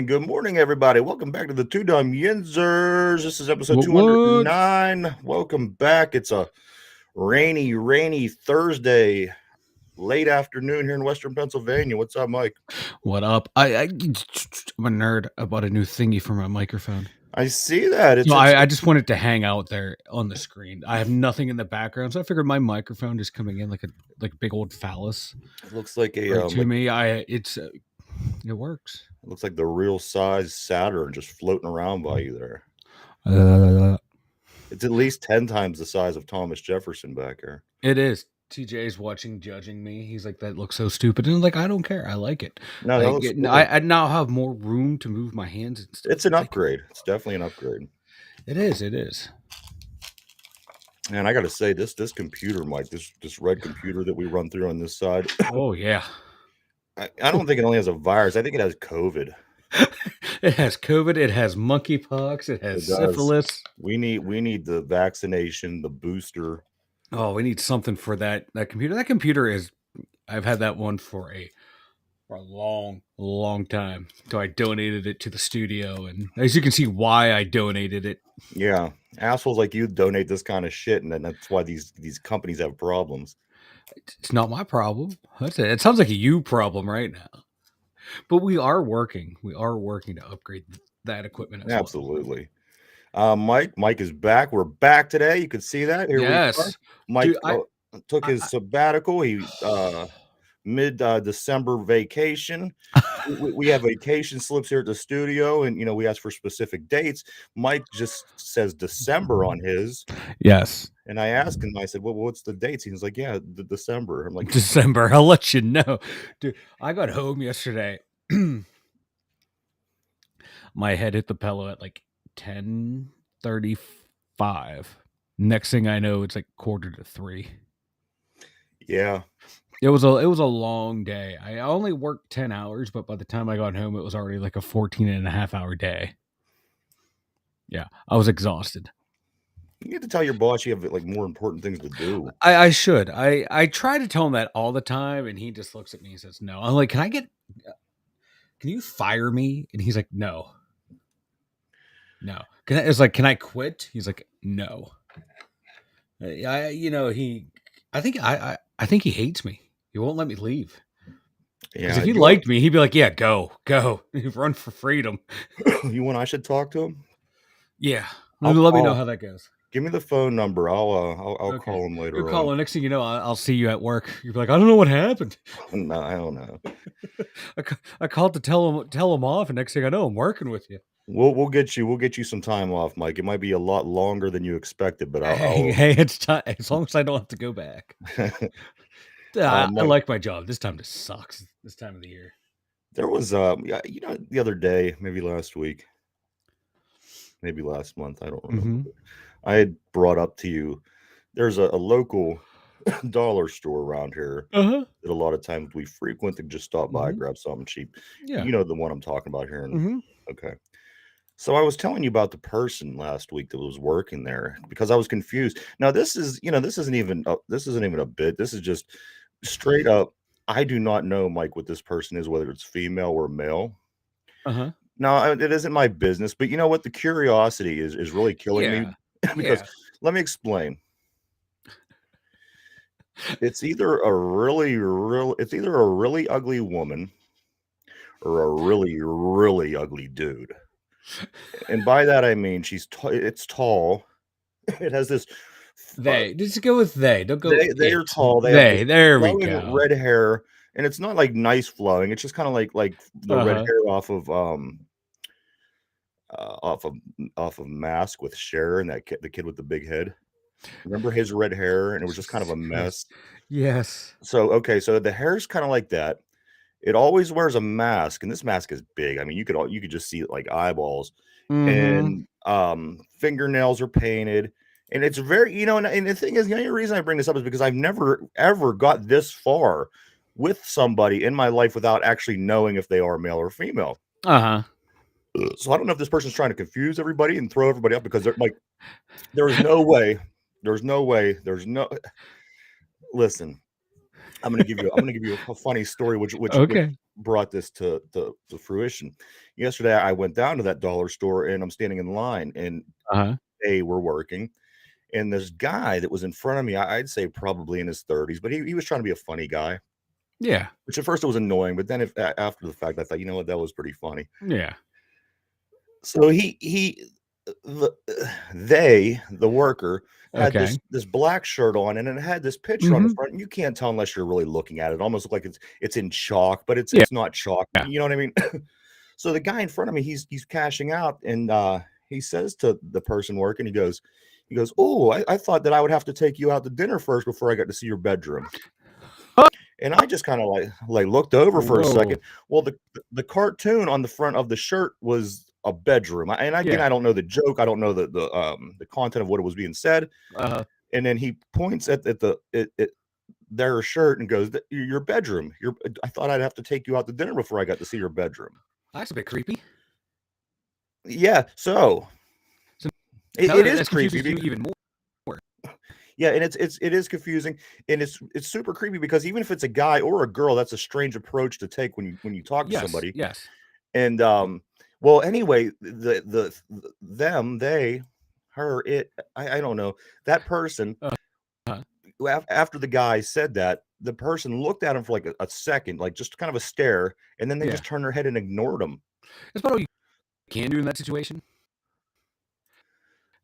Good morning, everybody. Welcome back to the Dum Yinzers. This is episode What? 209. Welcome back. It's a rainy Thursday, late afternoon here in Western Pennsylvania. What's up, Mike? What up? I'm a nerd. I bought a new thingy for my microphone. I see that. So I just wanted to hang out there on the screen. I have nothing in the background, so I figured my microphone is coming in like a big old phallus. It looks like Right to me. It works. It looks like the real size Saturn just floating around by you there. It's at least 10 times the size of Thomas Jefferson back here. It is. TJ's watching, judging me. He's like, "That looks so stupid," and I'm like, I don't care. I like it. No, that looks cool. I now have more room to move my hands and stuff. It's an upgrade. It's definitely an upgrade. It is. And I got to say, this computer, Mike, this red computer that we run through on this side. Oh yeah. I don't think it only has a virus. I think it has COVID. It has COVID. It has monkeypox. It has syphilis. We need the vaccination, the booster. Oh, we need something for that computer. That computer is. I've had that one for a long time. So I donated it to the studio, and as you can see, why I donated it. Yeah, assholes like you donate this kind of shit, and then that's why these companies have problems. It's not my problem. That's it. It sounds like a you problem right now. But we are working. We are working to upgrade that equipment as Absolutely. Well. Mike is back. We're back today. You can see that. Here yes. we are. Mike took his sabbatical. He mid-December vacation. we have vacation slips here at the studio, and we ask for specific dates. Mike just says December on his. Yes. And I asked him, I said, well, what's the dates? He was like, yeah, the December. I'm like, December. I'll let you know. Dude, I got home yesterday. My head hit the pillow at like 10:35. Next thing I know, it's like 2:45. Yeah. It was a long day. I only worked 10 hours, but by the time I got home, it was already like a 14.5-hour day. Yeah, I was exhausted. You need to tell your boss you have like more important things to do. I should. I try to tell him that all the time, and he just looks at me and says, no. I'm like, can you fire me? And he's like, no. It's like, can I quit? He's like, no. I think he hates me. He won't let me leave. Because if he liked me, he'd be like, yeah, go. Run for freedom. You want I should talk to him? Yeah. Let me know how that goes. Give me the phone number. I'll call him later. You'll call him. Next thing you know, I'll see you at work. You'll be like, I don't know what happened. No, I don't know. I called to tell him off, and next thing I know, I'm working with you. We'll get you some time off, Mike. It might be a lot longer than you expected, but hey, it's time as long as I don't have to go back. I like my job. This time just sucks. This time of the year. There was the other day, maybe last week, maybe last month, I don't remember. I had brought up to you, there's a local dollar store around here that a lot of times we frequent and just stop by, grab something cheap. Yeah. You know the one I'm talking about here. Okay. So I was telling you about the person last week that was working there because I was confused. Now this isn't even a bit. This is just straight up. I do not know, Mike, what this person is, whether it's female or male. No, it isn't my business. But you know what? The curiosity is really killing me because let me explain. It's either a really ugly woman or a really ugly dude. And by that I mean it's tall. It has this. Just go with they. Don't go. They are tall. There we go. Red hair, and it's not like nice flowing. It's just kind of like the red hair off of Mask with Cher and the kid with the big head. Remember his red hair, and it was just kind of a mess. Yes. So the hair's kind of like that. It always wears a mask, and this mask is big. I mean, you could just see it like eyeballs, Mm-hmm. and fingernails are painted, and it's very, and the thing is, the only reason I bring this up is because I've never ever got this far with somebody in my life without actually knowing if they are male or female. Uh-huh. So I don't know if this person's trying to confuse everybody and throw everybody up because they're like, there's no way, there's no way, there's no. Listen, I'm gonna give you a funny story, which Okay. brought this to fruition. Yesterday, I went down to that dollar store and I'm standing in line, and Uh-huh. they were working, and this guy that was in front of me, I'd say probably in his 30s, but he was trying to be a funny guy, Yeah. which at first it was annoying, but then after the fact, I thought, you know what, that was pretty funny. Yeah. So the the worker had Okay. this black shirt on, and it had this picture on the Mm-hmm. front, and you can't tell unless you're really looking at it. It almost look like it's in chalk, but Yeah. it's not chalk. Yeah. You know what I mean? So the guy in front of me, he's cashing out, and he says to the person working, he goes, "Oh, I thought that I would have to take you out to dinner first before I got to see your bedroom." And I just kind of like looked over for a Whoa. second. Well, the cartoon on the front of the shirt was a bedroom. And again, Yeah. I don't know the joke. I don't know the content of what was being said. Uh-huh. And then he points at their shirt and goes, "Your bedroom. I thought I'd have to take you out to dinner before I got to see your bedroom." That's a bit creepy. Yeah, so So now it is that's creepy confuses you because even more. yeah, and it is confusing, and it's super creepy because even if it's a guy or a girl, that's a strange approach to take when you talk to Yes. somebody. Yes. And well, anyway, them, they, her, it, I don't know. That person, Uh-huh. after the guy said that, the person looked at him for like a second, like just kind of a stare, and then they Yeah. just turned their head and ignored him. That's about all you can do in that situation.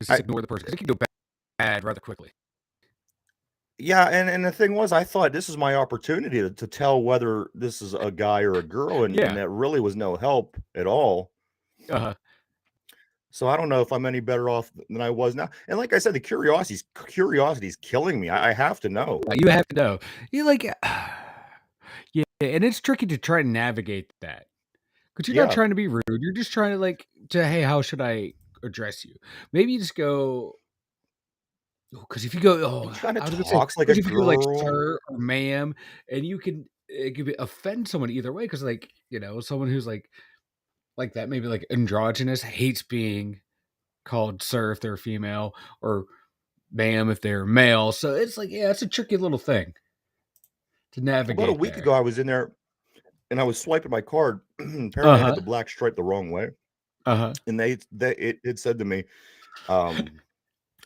Is just I ignore the person because it can go bad rather quickly. Yeah, and the thing was, I thought this is my opportunity to tell whether this is a guy or a girl, and Yeah. that really was no help at all. Uh-huh. So I don't know if I'm any better off than I was now. And like I said, the curiosity's killing me. I have to know. Yeah, you have to know. You like yeah, and it's tricky to try to navigate that. Because you're not Yeah. trying to be rude. You're just trying to hey, how should I address you? Maybe you just go, because if you go, He oh, kinda I was gonna say, talks like a because if you go like girl. sir or ma'am, and it could offend someone either way. Because someone who's like that, maybe like androgynous, hates being called sir if they're female, or ma'am if they're male. So it's like, yeah, it's a tricky little thing to About a navigate week there. ago, I was in there and I was swiping my card. Uh Apparently, I had huh. the black stripe the wrong way, Uh huh. and it said to me, um,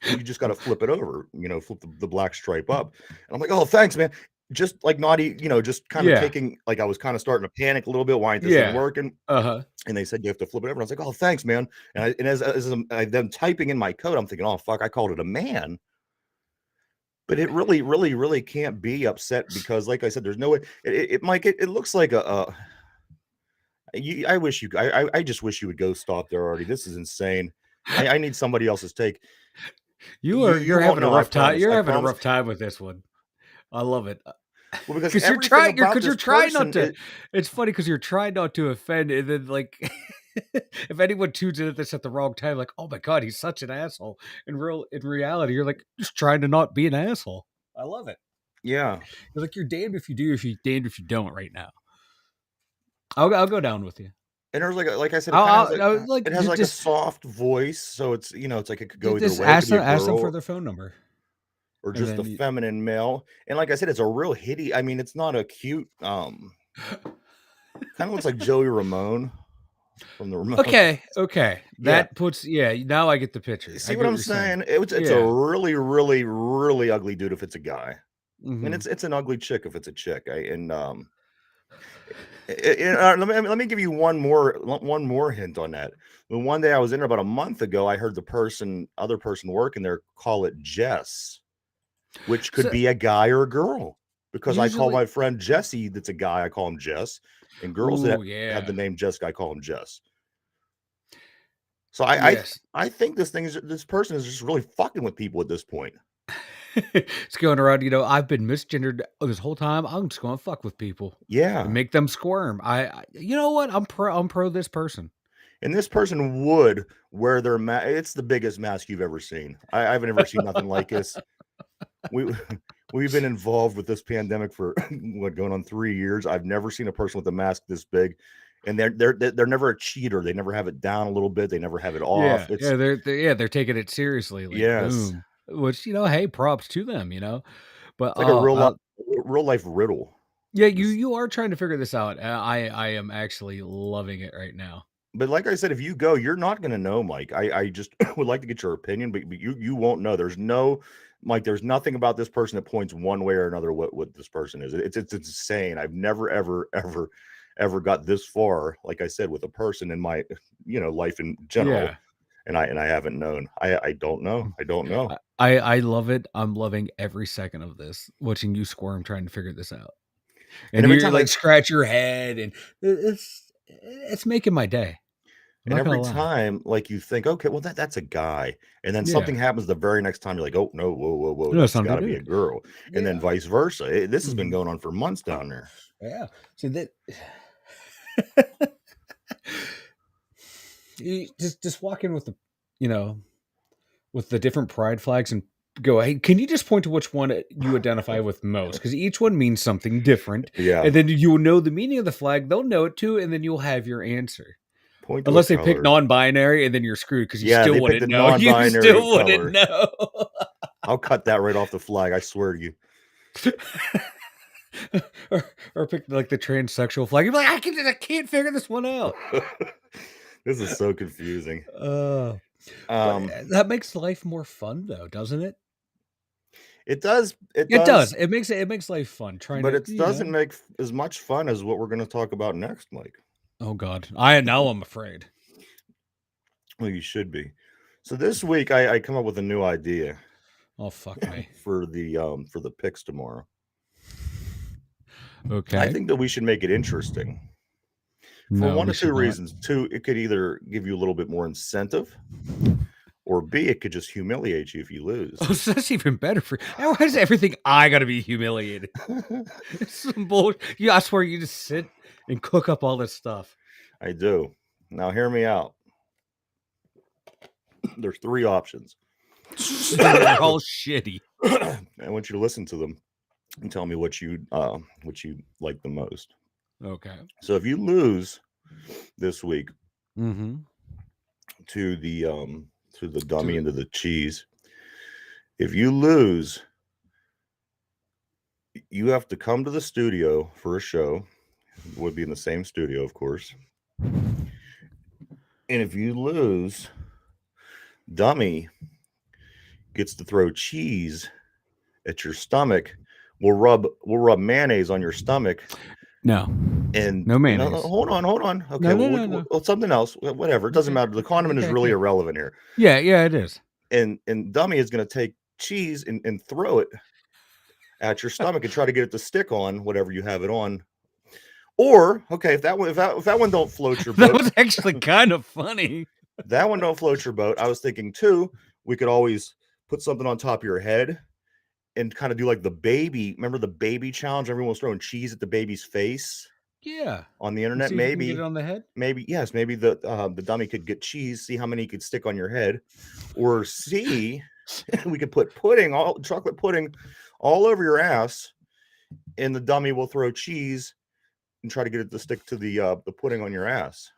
"You just gotta flip it over, flip the black stripe up." And I'm like, "Oh, thanks, man." Just like naughty, just kinda Yeah. taking like, I was kinda starting to panic a little bit, "Why ain't this thing Yeah. working?" Uh huh. And they said, "You have to flip it over." And I was like, "Oh, thanks, man." And as I then typing in my code, I'm thinking, "Oh, fuck, I called it a man." But it really, really, really can't be upset because, like I said, there's no way it Mike, it looks like I wish I just wish you would go stop there already. This is insane. I need somebody else's take. You You're won't having a know, I rough time. promise, You're I having a promise. rough time with this one. I love it. Well, because Because everything about you're this trying not person to. is It's funny because you're trying not to offend, and then if anyone tunes in at this at the wrong time, like, oh my god, he's such an asshole. In reality, you're like just trying to not be an asshole. I love it. yeah. You're like, you're damned if you do, if you damned if you don't. Right now, I'll go down with you. And there's like I said, it kinda has I'll like it has like a just soft voice, so it's like it could go either just way. It could be a ask them for girl their phone number, or and just then a feminine male. And like I said, it's a real hitty. I mean, it's not a cute, kind of looks like Joey Ramone from the Ramones. okay, okay. Yeah. That puts now I get the picture. I See get what what I'm you're saying. saying? It's a Yeah. really, really, really ugly dude if it's a guy, and Mhm. it's an ugly chick if it's a chick. And let me give you one more hint on that. The one day I was in there about a month ago, I heard the other person working there call it Jess, which could So be a guy or a girl. Because I call usually my friend Jesse, that's a guy, I call him Jess, and girls that ooh, have the yeah. name Jessica, I call him Jess. So Yes. I think this person is just really fucking with people at this point. It's going around, I've been misgendered this whole time. I'm just going to fuck with people and Yeah. make them squirm. You know what? I'm pro this person. And this person would wear their mask. It's the biggest mask you've ever seen. I haven't ever seen nothing like this. We we've been involved with this pandemic for what, going on 3 years. I've never seen a person with a mask this big, and they're never a cheater. They never have it down a little bit. They never have it off. Yeah, It's yeah, they're taking it seriously, like yes, boom. Which, hey, props to them. But it's like a real life riddle. yeah, you This, you are trying to figure this out. I am actually loving it right now. but like I said, if you go, you're not going to know, Mike. I just would like to get your opinion, but you won't know. There's no Mike. There's nothing about this person that points one way or another what this person is. It's insane. I've never ever got this far. Like I said, with a person in my life in general, Yeah. and I haven't known. I don't know. I don't know. I love it. I'm loving every second of this, watching you squirm trying to figure this out. And And every you're time I like scratch your head and it's making my day. I'm And not gonna every lie. time, like, you think, "Okay, well, that's a guy," and then Yeah. something happens the very next time, you're like, "Oh, no, whoa, whoa, whoa, No, that's some gotta be a dude. girl," and then Yeah. vice versa. This has been Mhm. going on for months down there. Yeah. See that you just walk in with you know, with the different pride flags and go, "Hey, can you just point to which one you identify with most? Because each one means something different, Yeah. and then you'll know the meaning of the flag, they'll know it too, and then you'll have your answer." Point to a Unless they pick color. non-binary, and then you're screwed because you Yeah, still they picked a wouldn't know. You non-binary still wouldn't color. know. I'll cut that right off the flag, I swear to you. or pick like the transsexual flag. You're like, I can't figure this one out. This is so confusing. Uh, but Um, that makes life more fun, though, doesn't it? it It does. does, It makes life fun. Trying but to, it doesn't make as much fun as what we're gonna talk about next, Mike. Oh God, I'm afraid. Well, you should be. So this week, I come up with a new idea Oh fuck me. for the picks tomorrow. I Okay. think that we should make it interesting for No, one we of two should not. reasons. Two, it could either give you a little bit more incentive, or B, it could just humiliate you if you lose. Oh, so that's even better for. Why is everything I gotta be humiliated? It's some bullshit. Yeah, I swear you just sit and cook up all this stuff. I do. Now, hear me out. There's three options. They're all shitty. I want you to listen to them and tell me what you like the most. Okay. So, if you lose this week Mm-hmm. to the dummy and to the cheese, if you lose, you have to come to the studio for a show. It would be in the same studio, of course. And if you lose, dummy gets to throw cheese at your stomach. We'll rub mayonnaise on your stomach. No. And No no, mayonnaise. hold on. Okay, No, no, well, no, no. something else. Whatever. It doesn't Okay. matter. The condiment is Okay. really Okay. irrelevant here. Yeah. Yeah. It is. And dummy is going to take cheese and throw it at your stomach and try to get it to stick on whatever you have it on. Or okay, if that one don't float your That boat, was actually kind of funny. that one don't float your boat. I was thinking too, we could always put something on top of your head and kind of do like the baby. Remember the baby challenge? Everyone was throwing cheese at the baby's face Yeah. on the And internet. see if you can get it on the head. Maybe yes, maybe the dummy could get cheese, see how many could stick on your head, or C, we could put chocolate pudding all over your ass, and the dummy will throw cheese and try to get it to stick to the pudding on your ass.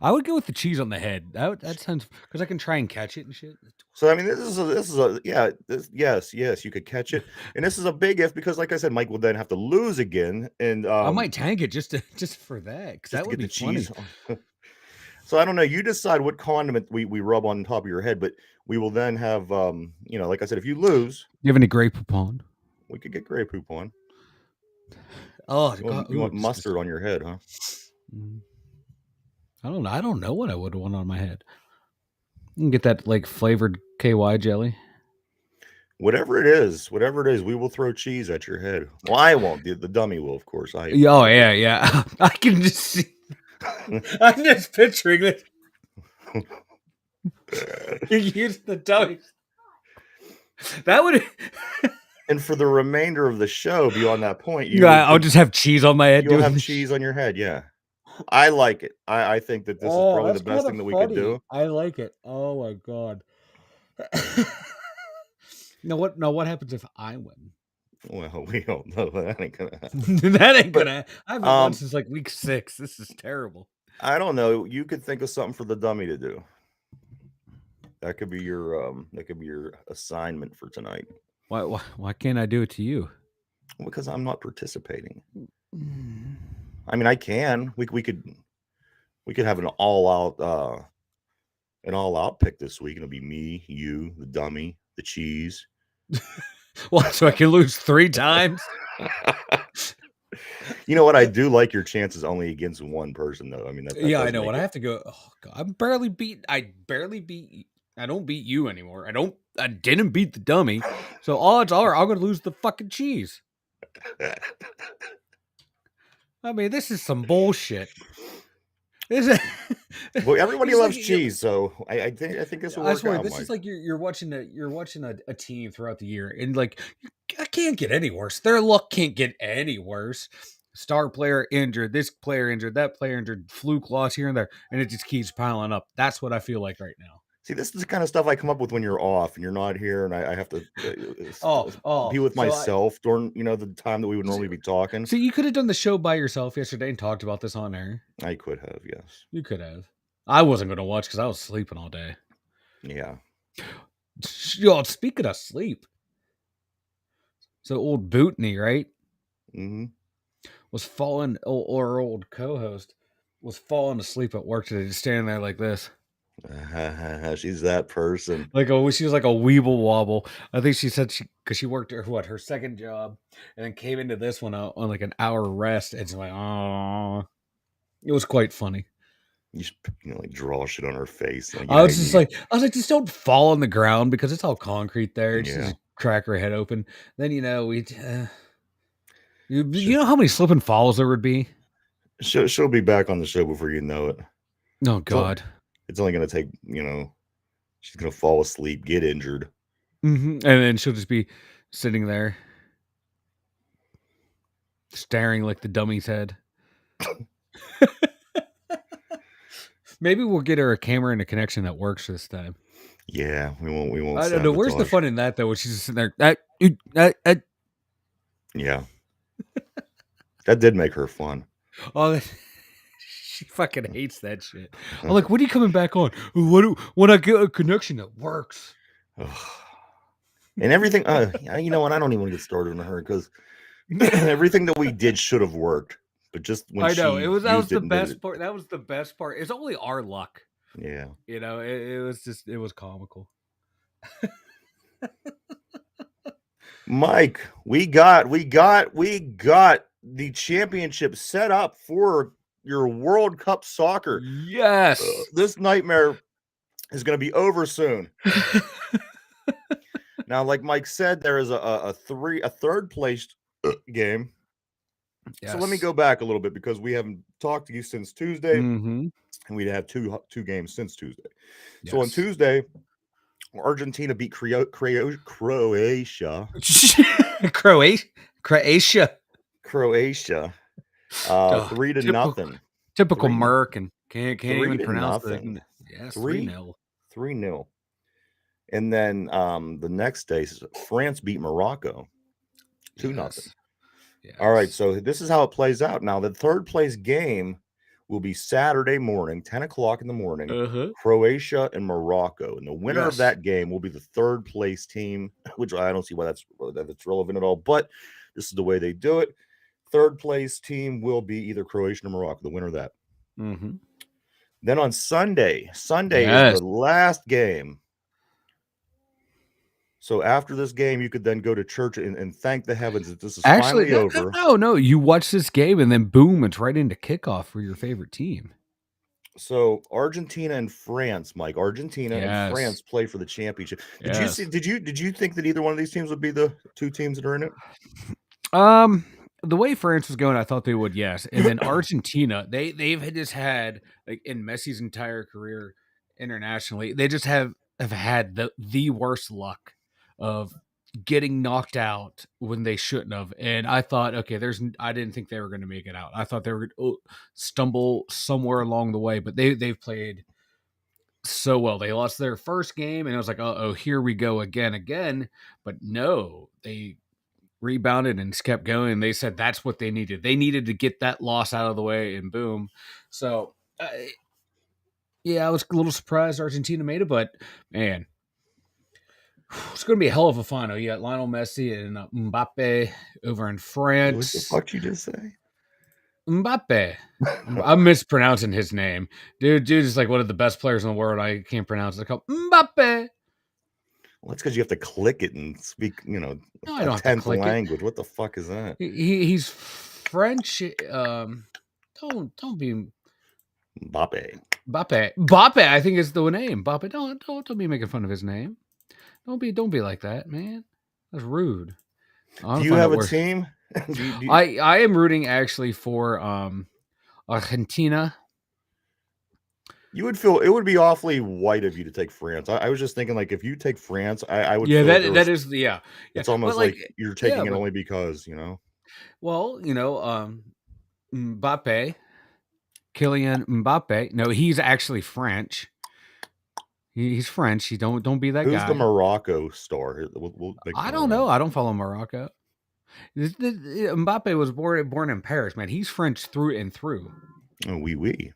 I would go with the cheese on the head. That sounds because I can try and catch it and shit. So I mean, yes, you could catch it, and this is a big if because, like I said, Mike will then have to lose again, and I might tank it just for that because just that to would get be the funny. cheese. So I don't know. You decide what condiment we rub on top of your head, but we will then have like I said, if you lose, You have any Grey Poupon? we could get Grey Poop on. Oh Well, God! you Ooh, want mustard on your head, huh? I don't know. I don't know what I would want on my head. You can get that like flavored KY jelly. Whatever it is, we will throw cheese at your head. Well, I won't. The dummy will, of course. Oh yeah. I can just see. I'm just picturing it. You use the dummy. That would. And for the remainder of the show, beyond that point, I'll just have cheese on my head you'll doing have this. cheese on your head. Yeah, I like it. I think that this is Oh, probably the that's best kind thing of that we could funny. do. I like it. Oh my god. Now what happens if I win? Well, we don't know that ain't gonna happen. That ain't But gonna. I haven't won since like week 6. This is terrible. I don't know. You could think of something for the dummy to do. That could be your assignment for tonight. Why can't I do it to you? Because I'm not participating. I mean, I can. We could have an all out pick this week. It'll be me, you, the dummy, the cheese. What? So I can lose 3 times? You know what? I do like your chances only against one person, though. I mean, that Yeah, I does know. make When it. I have to go, oh god, I barely beat. I don't beat you anymore. I didn't beat the dummy. So odds are I'm gonna lose the fucking cheese. I mean, this is some bullshit. This is. Well, everybody It's loves like cheese, so I think this will I work swear, out, this is Mike. like you're watching a team throughout the year, and like I can't get any worse. Their luck can't get any worse. Star player injured, this player injured, that player injured, fluke loss here and there, and it just keeps piling up. That's what I feel like right now. See, this is the kind of stuff I come up with when you're off and you're not here, and I have to be with myself during the time that we would normally be talking. So you could have done the show by yourself yesterday and talked about this on air. I could have, yes. You could have. I wasn't going to watch because I was sleeping all day. Yeah. Yo, speaking of sleep, so old Bootney, right? Mm-hmm. Was falling, or our old co-host was falling asleep at work today, just standing there like this. She's that person. Like she was like a weeble wobble. I think she said because she worked her second job, and then came into this one on like an hour rest, and she's like, oh, it was quite funny. You should, like draw shit on her face. Like, I was like, just don't fall on the ground because it's all concrete there. Yeah. Just crack her head open. Then we. You know how many slip and falls there would be? She'll be back on the show before you know it. Oh God! It's only gonna take she's gonna fall asleep, get injured, and then she'll just be sitting there, staring like the dummy's head. Maybe we'll get her a camera and a connection that works this time. Yeah, we won't. I don't know. Where's the fun in that though? When she's just sitting there. Yeah, that did make her fun. Oh, she fucking hates that shit. I'm like, when are you coming back on? When I get a connection that works. And everything. You know what? I don't even want to get started on her because everything that we did should have worked. But just when I know that was the best part. That was the best part. It's only our luck. Yeah. It was comical. Mike, we got the championship set up for your World Cup soccer. Yes. This nightmare is going to be over soon. Now, like Mike said, there is a third place game. Yes. So let me go back a little bit because we haven't talked to you since Tuesday, and we had two games since Tuesday. Yes. So on Tuesday, Argentina beat Croatia. Croatia. 3-0. Typical Merc and can't even pronounce it. Yes, 3-0. 3-0. And then the next day, France beat Morocco 2-0. Yes. All right, so this is how it plays out. Now, the third place game will be Saturday morning, 10 o'clock in the morning, Croatia and Morocco. And the winner of that game will be the third place team, which I don't see why that's relevant at all, but this is the way they do it. Third place team will be either Croatia or Morocco, the winner of that. Then on Sunday is the last game. So after this game, you could then go to church and thank the heavens that this is finally over. No. You watch this game and then boom, it's right into kickoff for your favorite team. So Argentina and France, Mike. Argentina and France play for the championship. Did you see? Did you think that either one of these teams would be the two teams that are in it? The way France was going, I thought they would. Yes, and then Argentina, they've just had like in Messi's entire career internationally, they just have had the worst luck. of getting knocked out when they shouldn't have. And I thought, okay, I didn't think they were going to make it out. I thought they were going to stumble somewhere along the way, but they've played so well. They lost their first game, and I was like, oh, here we go again. But no, they rebounded and just kept going. They said that's what they needed. They needed to get that loss out of the way, and boom. So, yeah, I was a little surprised Argentina made it, but man, it's going to be a hell of a final. You got Lionel Messi and Mbappe over in What the France. fuck you just say? Mbappe. I'm mispronouncing his name. Dude is like one of the best players in the world. I can't pronounce it. I call Mbappe. Well, that's because you have to click it and speak, No, I a don't have to 10th click it. language. What the fuck is that? He's French. Don't be Mbappe. Bappe, I think is the name. Bappe, don't be making fun of his name. Don't be like that, man. That's rude. Do you have a team? I am rooting actually for Argentina. You would feel it would be awfully white of you to take France. I was just thinking, like, if you take France, I would. Yeah, feel that is yeah. It's almost like you're taking it only because, Well, Mbappe, Kylian Mbappe. No, he's actually French. He's French. You don't be that guy. Who's the Morocco star? I don't know. I don't follow Morocco. Mbappe was born in Paris, man. He's French through and through. Oh, oui.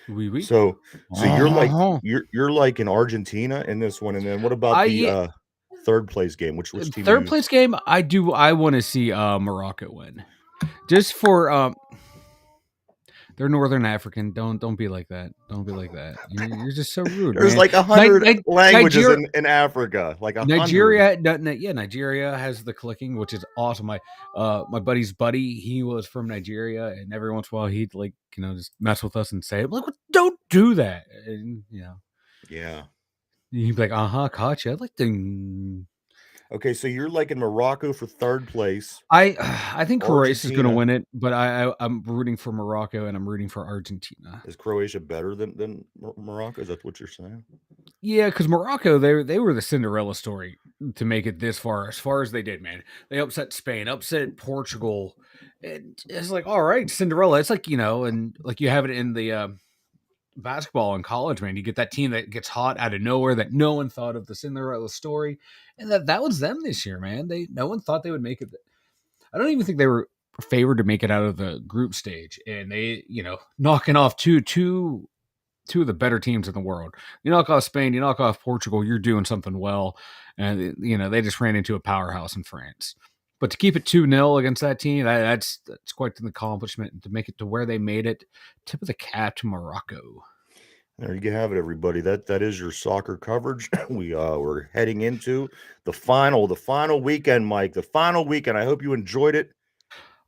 Oui. So you're like in Argentina in this one, and then what about the third place game? Which team? Third place game? I want to see Morocco win, just for they're Northern African. Don't be like that. Don't be like that. You're just so rude. There's man. like 100 languages in Africa. Like 100. Nigeria has the clicking, which is awesome. My buddy's buddy, he was from Nigeria, and every once in a while he'd just mess with us and say, like, don't do that. And yeah. He'd be like, caught you. I'd like to. Okay, so you're like in Morocco for third place. I think Croatia is going to win it, but I'm rooting for Morocco and I'm rooting for Argentina. Is Croatia better than Morocco? Is that what you're saying? Yeah, because Morocco, they were the Cinderella story to make it this far as they did, man. They upset Spain, upset Portugal. And it's like, all right, Cinderella. It's like, and like you have it in the basketball in college, man. You get that team that gets hot out of nowhere that no one thought of, the Cinderella story, and that was them this year, man. No one thought they would make it. I don't even think they were favored to make it out of the group stage, and they knocking off two of the better teams in the world. You knock off Spain, you knock off Portugal, you're doing something well, and they just ran into a powerhouse in France. But to keep it 2-0 against that team, that's quite an accomplishment. And to make it to where they made it, tip of the cap to Morocco. There you have it, everybody. That is your soccer coverage. We're heading into the final weekend, Mike. The final weekend. I hope you enjoyed it.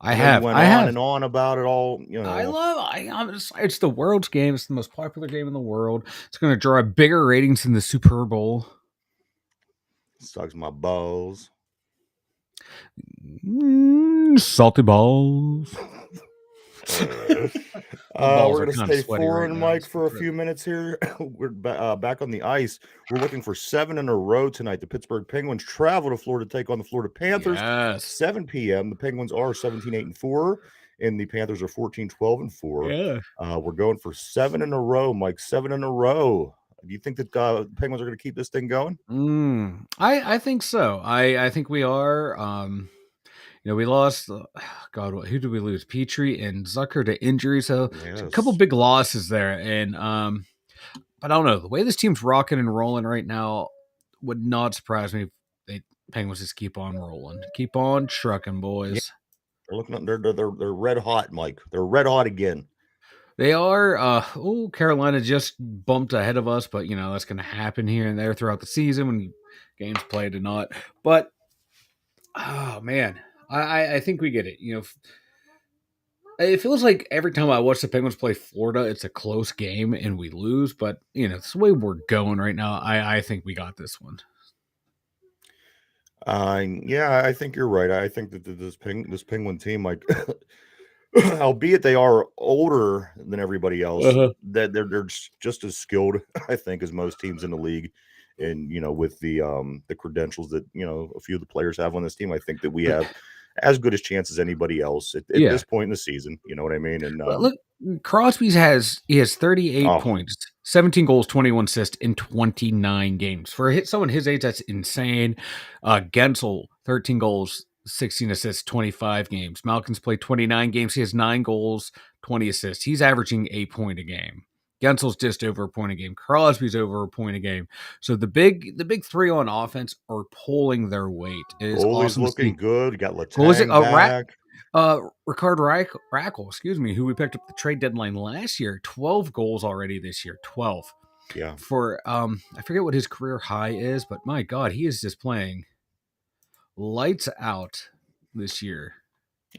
I have and on about it all. It's the world's game. It's the most popular game in the world. It's going to draw bigger ratings than the Super Bowl. Sucks my balls. Salty balls. We're going to stay foreign, Mike, for a few minutes here. We're back on the ice. We're looking for 7 in a row tonight. The Pittsburgh Penguins travel to Florida to take on the Florida Panthers. Yes. 7 p.m. The Penguins are 17-8-4, and the Panthers are 14-12-4. Yeah. We're going for 7 in a row, Mike. 7 in a row. Do you think that the Penguins are going to keep this thing going? I think so. I think we are. We lost. God, who did we lose? Petrie and Zucker to injury. So yes. A couple big losses there, and but I don't know, the way this team's rocking and rolling right now would not surprise me if the Penguins just keep on rolling, keep on trucking, boys. Yeah. They're looking. They're red hot, Mike. They're red hot again. They are. Carolina just bumped ahead of us, but that's going to happen here and there throughout the season when games played or not. But oh man, I think we get it. It feels like every time I watch the Penguins play Florida, it's a close game and we lose. But it's the way we're going right now. I think we got this one. Yeah, I think you're right. I think that this Penguin team, like, albeit they are older than everybody else, that they're just as skilled, I think, as most teams in the league. and with the credentials that a few of the players have on this team, I think that we have as good a chance as anybody else at Yeah. this point in the season. You know what I mean? And Well, look, he has 38 oh points, 17 goals, 21 assists in 29 games. For someone his age, that's insane. Gensel, 13 goals, 16 assists, 25 games. Malkin's played 29 games. He has 9 goals, 20 assists. He's averaging a point a game. Gensel's just over a point a game. Crosby's over a point a game. So the big three on offense are pulling their weight. It is goalie's awesome to see. looking good. You got What was it? Letang back. Ricard Rackle, excuse me, who we picked up the trade deadline last year, 12 goals already this year. 12 Yeah. for I forget what his career high is, but my God, he is just playing lights out this year.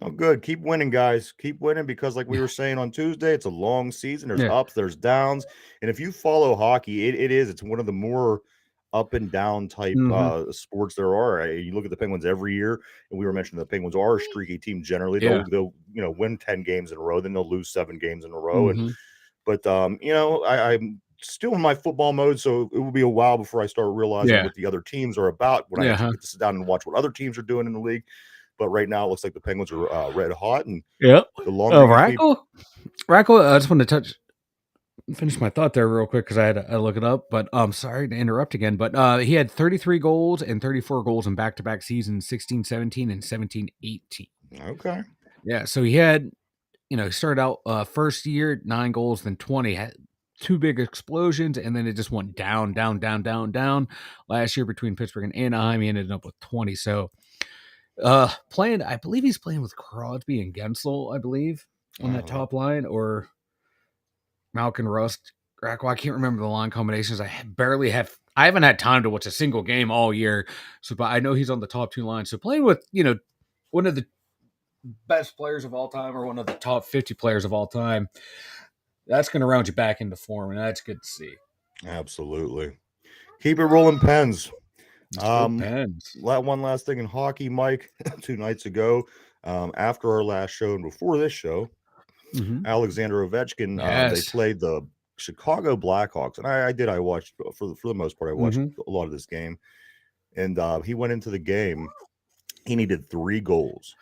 Oh, good. Keep winning, guys. Keep winning because, like we Yeah. were saying on Tuesday, it's a long season. There's Yeah. ups, there's downs, and if you follow hockey, it's one of the more up and down type Mm-hmm. sports there are. You look at the Penguins every year, and we were mentioning the Penguins are a streaky team. Generally, Yeah. they'll win 10 games in a row, then they'll lose 7 games in a row, Mm-hmm. but I'm still in my football mode, so it will be a while before I start realizing Yeah. what the other teams are about when I Yeah. actually get to sit down and watch what other teams are doing in the league. But right now, it looks like the Penguins are red hot, and Yep. the longer you keep, Rackle. I just want to finish my thought there real quick because I had to look it up. But sorry to interrupt again. But he had 33 goals and 34 goals in back-to-back seasons, 16-17 and 17-18. okay, Yeah, so he had, he started out first year 9 goals, then 20, had 2 big explosions, and then it just went down, down, down, down, down. Last year between Pittsburgh and Anaheim, he ended up with 20. So I believe he's playing with Crosby and Gensel, I believe, on that top line, or Malkin, Rust, Rackle. I can't remember the line combinations. I haven't had time to watch a single game all year. So, but I know he's on the top 2 lines. So playing with, one of the best players of all time or one of the top 50 players of all time, that's going to round you back into form, and that's good to see. absolutely. Keep it rolling, Pens. Depends. One last thing in hockey, Mike. 2 nights ago, after our last show and before this show, Alexander Ovechkin, they Yes. played the Chicago Blackhawks, and I watched for the most part. I watched a lot of this game, and he went into the game. He needed 3 goals.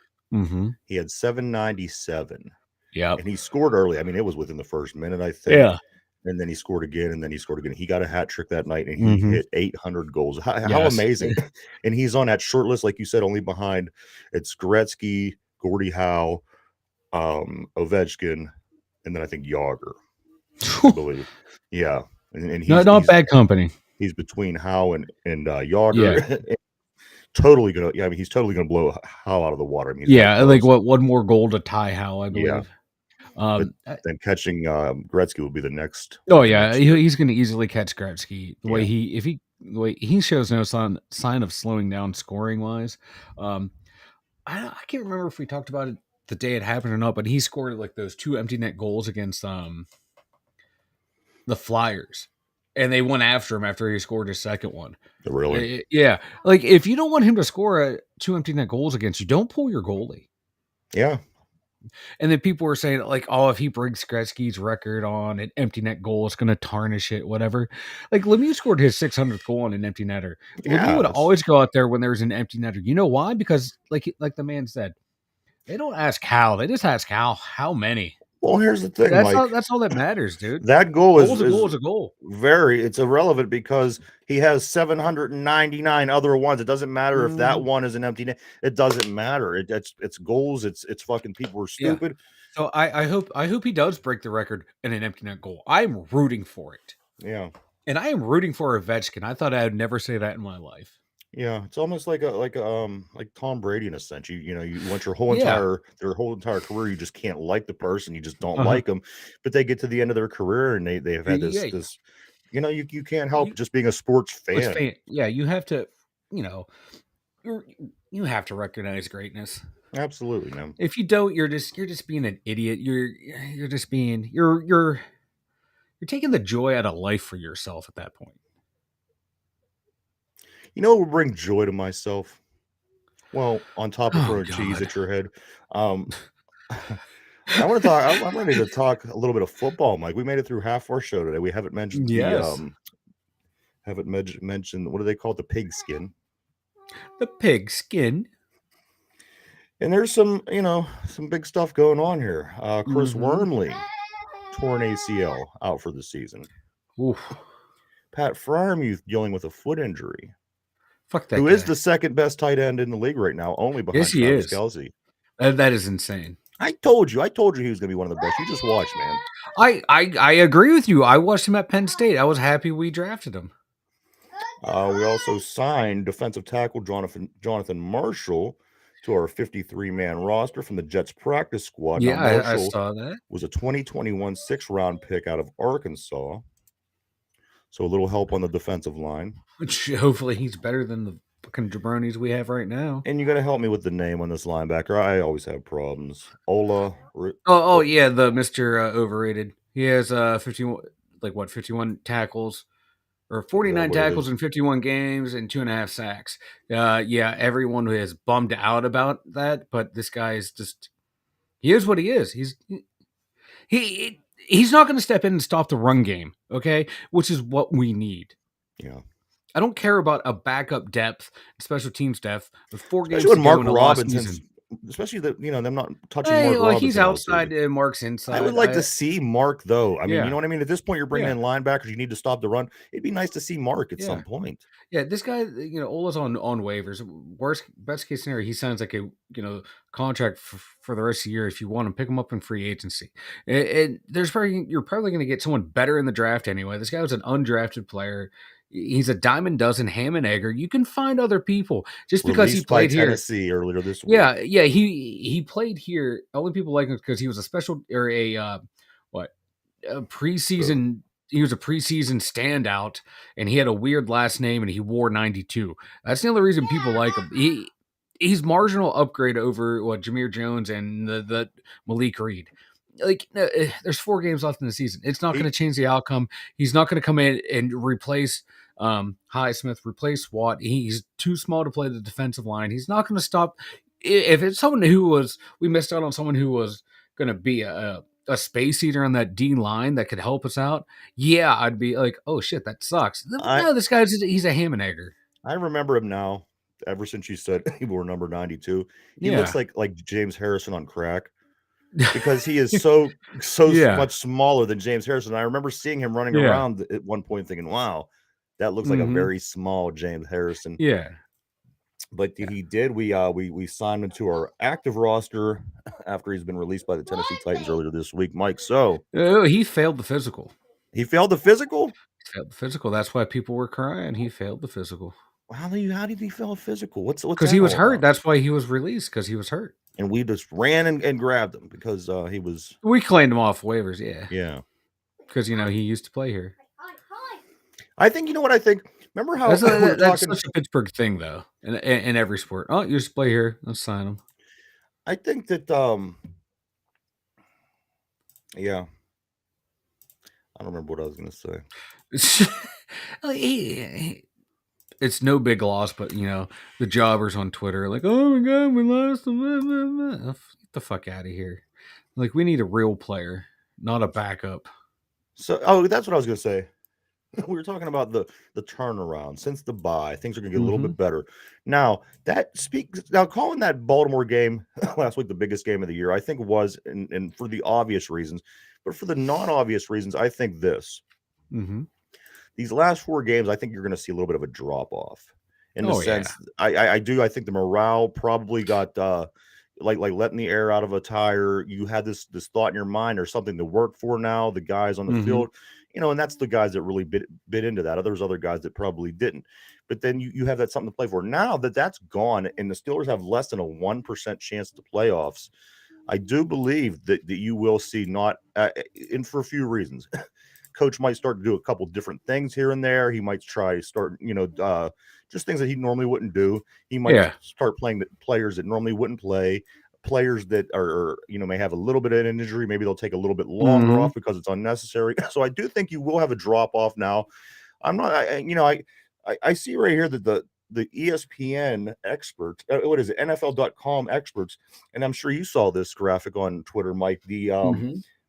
He had 797. Yeah. And he scored early. I mean, it was within the first minute, I think. Yeah. And then he scored again, and then he scored again. He got a hat trick that night, and he hit 800 goals. How amazing! And he's on that short list, like you said, only behind it's Gretzky, Gordie Howe, Ovechkin, and then I think Yager, I believe. Yeah, and he's not bad company. He's between Howe and Yager. Yeah. Totally gonna. Yeah, I mean, he's totally gonna blow Howe out of the water. I mean, like one more goal to tie Howe, I believe. Yeah. But then catching Gretzky will be the next. Oh yeah, he's going to easily catch Gretzky. The way he shows no sign of slowing down scoring wise. I can't remember if we talked about it the day it happened or not, but he scored like those 2 empty net goals against the Flyers, and they went after him after he scored his second one. Really? Yeah, like if you don't want him to score 2 empty net goals against you, don't pull your goalie. Yeah. And then people were saying, like, oh, if he breaks Gretzky's record on an empty net goal, it's going to tarnish it, whatever. Like, Lemieux scored his 600th goal on an empty netter. Yeah, Lemieux would always go out there when there's an empty netter. You know why? Because, like the man said, they don't ask how. They just ask how many. Well, here's the thing, that's all that matters, dude. That goal is a goal. It's irrelevant because he has 799 other ones. It doesn't matter if that one is an empty net. It doesn't matter. It's goals. It's fucking people are stupid. Yeah. So I hope he does break the record in an empty net goal. I'm rooting for it. Yeah. And I am rooting for Ovechkin. I thought I would never say that in my life. Yeah, it's almost like Tom Brady in a sense. You want your whole entire career, you just can't like the person, you just don't like them. But they get to the end of their career and they have had this you can't help just being a sports fan. Yeah, you have to, you have to recognize greatness. Absolutely, man. If you don't, you're just being an idiot. You're just being you're taking the joy out of life for yourself at that point. You know what will bring joy to myself? Well, on top of throwing cheese at your head, I want to talk. I'm ready to talk a little bit of football, Mike. We made it through half our show today. We haven't mentioned haven't mentioned, what do they call it? The pigskin. The pigskin. And there's some, some big stuff going on here. Chris Mm-hmm. Wormley, torn ACL, out for the season. Oof. Pat Fryermuth dealing with a foot injury. Fuck that Who is guy. the second best tight end in the league right now, only Yes, behind he Travis is. Kelce. That is insane. I told you he was going to be one of the best. You just watch, man. I agree with you. I watched him at Penn State. I was happy we drafted him. We also signed defensive tackle Jonathan Marshall to our 53-man roster from the Jets practice squad. Yeah, Now, I Marshall saw that. was a 2021 6th-round pick out of Arkansas. So a little help on the defensive line. Which hopefully he's better than the fucking jabronis we have right now. And you got to help me with the name on this linebacker. I always have problems. Oh yeah, the Mr. Overrated. He has 51 51 tackles or Is that 49 what it tackles is? in 51 games and 2.5 sacks. Yeah, everyone is bummed out about that, but this guy is just he is what he is. He's not going to step in and stop the run game, okay? Which is what we need. Yeah. I don't care about a backup depth, special teams depth with 4 games Especially to when go Mark in a lost Robinson, season. especially them not touching Hey, Mark well, he's Robinson all season. outside and Mark's I inside. would like to see Mark, though. I mean, Yeah. you know what I mean? At this point, you're bringing Yeah. in linebackers. You need to stop the run. It'd be nice to see Mark at some point. Yeah, this guy, Ola's on waivers. Best case scenario, he signs like a contract for the rest of the year if you want him. Pick him up in free agency. And you're probably going to get someone better in the draft anyway. This guy was an undrafted player. He's a dime a dozen, ham and egger. You can find other people just because he Released by played here. Tennessee earlier this week. Yeah, he played here. Only people like him because he was a special or a preseason. He was a preseason standout, and he had a weird last name, and he wore 92. That's the only reason people like him. He's marginal upgrade over Jameer Jones and the Malik Reed. There's 4 games left in the season. It's not going to change the outcome. He's not going to come in and replace Highsmith, replace Watt. He's too small to play the defensive line. He's not going to stop. If it's someone we missed out on someone who was going to be a space eater on that D line that could help us out. Yeah, I'd be like, oh shit, that sucks. No, this guy's he's a ham and egger. I remember him now. Ever since you said he wore number 92, he looks like James Harrison on crack. Because he is so much smaller than James Harrison. I remember seeing him running around at one point thinking, wow, that looks like a very small James Harrison. Yeah. But he did. We signed him to our active roster after he's been released by the Tennessee Titans earlier this week, Mike. So he failed the physical. He failed the physical? He failed the physical. That's why people were crying. He failed the physical. How did he fail a physical? What's because he was hurt. That's why he was released, because he was hurt. And we just ran and grabbed him because he was. We claimed him off waivers, yeah. Yeah. Because he used to play here. I think you know what I think. Remember how that's such a Pittsburgh thing, though, in every sport. Oh, you just play here. Let's sign him. I think that yeah. I don't remember what I was going to say. It's no big loss, but the jobbers on Twitter are like, oh my god, we lost him. Get the fuck out of here. Like, we need a real player, not a backup. So, that's what I was going to say. We were talking about the turnaround since the bye. Things are going to get a little bit better. Now, calling that Baltimore game last week the biggest game of the year, I think was, and for the obvious reasons, but for the non-obvious reasons, I think this. Mm-hmm. These last 4 games, I think you're going to see a little bit of a drop-off. In the sense, I think the morale probably got like letting the air out of a tire. You had this thought in your mind, or something to work for now, the guys on the field. And that's the guys that really bit into that. There's other guys that probably didn't. But then you have that something to play for. Now that's gone, and the Steelers have less than a 1% chance to playoffs. I do believe that you will see not, and for a few reasons. Coach might start to do a couple different things here and there. He might start, just things that he normally wouldn't do. He might start playing the players that normally wouldn't play. Players that are, may have a little bit of an injury. Maybe they'll take a little bit longer off because it's unnecessary. So I do think you will have a drop off now. I'm not, I see right here that the ESPN experts, what is it, NFL.com experts, and I'm sure you saw this graphic on Twitter, Mike.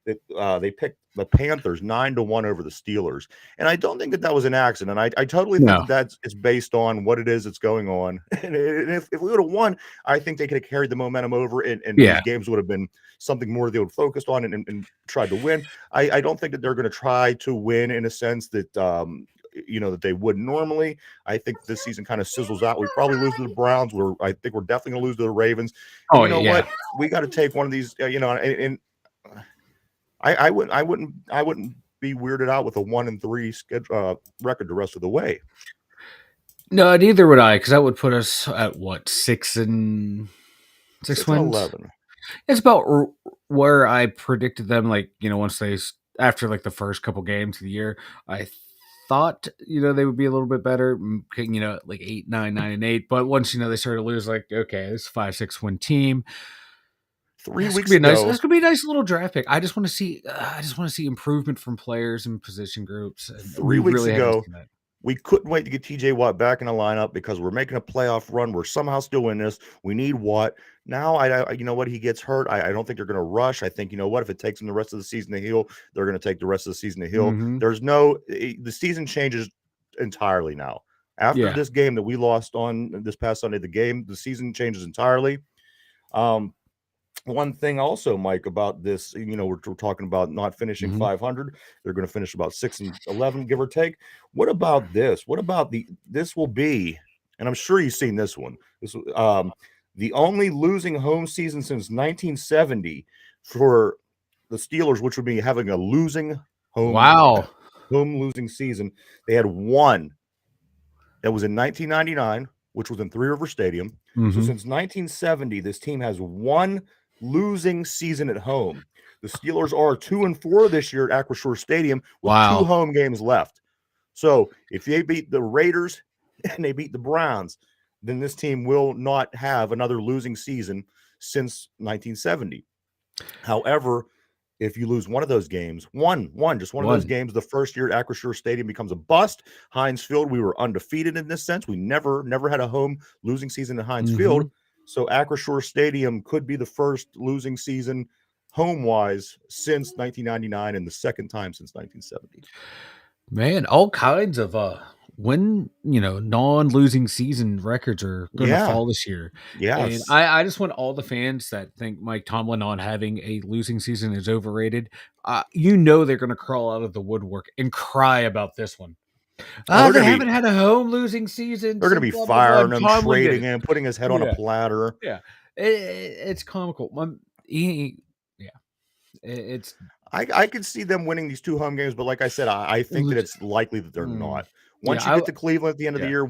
that they picked the Panthers 9-1 over the Steelers, and I don't think that that was an accident. I totally think No. that it's based on what it is that's going on. And if we would have won, I think they could have carried the momentum over, and these Yeah. games would have been something more they would have focused on and tried to win. I don't think that they're going to try to win in a sense that that they would normally. I think this season kind of sizzles out. We probably lose to the Browns. I think we're definitely going to lose to the Ravens. And Oh you know yeah. what? We got to take one of these. And I wouldn't be weirded out with a 1-3 schedule record the rest of the way. No, neither would I, because that would put us at what, six and six 6-11. wins. It's about where I predicted them. Like, once after like the first couple games of the year, I thought they would be a little bit better. Like 8, 9, 9, and 8. But once they started to lose, like, okay, this 5-6 win team. 3 This could weeks be a nice. ago, This could be a nice little draft pick. I just want to see. Improvement from players and position groups. And we 3 weeks really haven't ago, seen that. we couldn't wait to get TJ Watt back in the lineup because we're making a playoff run. We're somehow still in this. We need Watt. Now, you know what? He gets hurt. I don't think they're going to rush. I think, you know what? If it takes them the rest of the season to heal, they're going to take the rest of the season to heal. Mm-hmm. The season changes entirely now. After Yeah. this game that we lost on this past Sunday, the season changes entirely. One thing also, Mike, about this, we're talking about not finishing Mm-hmm. 500. They're going to finish about 6-11, give or take. What about this? What about this will be, and I'm sure you've seen this one. This the only losing home season since 1970 for the Steelers, which would be having a losing home losing season. They had one that was in 1999, which was in Three River Stadium. Mm-hmm. So since 1970, this team has one losing season at home. The Steelers are 2-4 this year at Acrisure Stadium with 2 home games left. So if they beat the Raiders and they beat the Browns, then this team will not have another losing season since 1970. However, if you lose one of those games, just one of those games, the first year at Acrisure Stadium becomes a bust. Heinz Field, we were undefeated in this sense. We never had a home losing season at Heinz Field. So Acrisure Stadium could be the first losing season home-wise since 1999 and the second time since 1970. Man, all kinds of non-losing season records are going to fall this year. Yes. And I just want all the fans that think Mike Tomlin on having a losing season is overrated. They're going to crawl out of the woodwork and cry about this one. They haven't had a home losing season. They're going to be firing him, trading him, putting his head on a platter. Yeah, it's comical. It's. I could see them winning these 2 home games, but like I said, I think that it's likely that they're not. Once you get to Cleveland at the end of the year,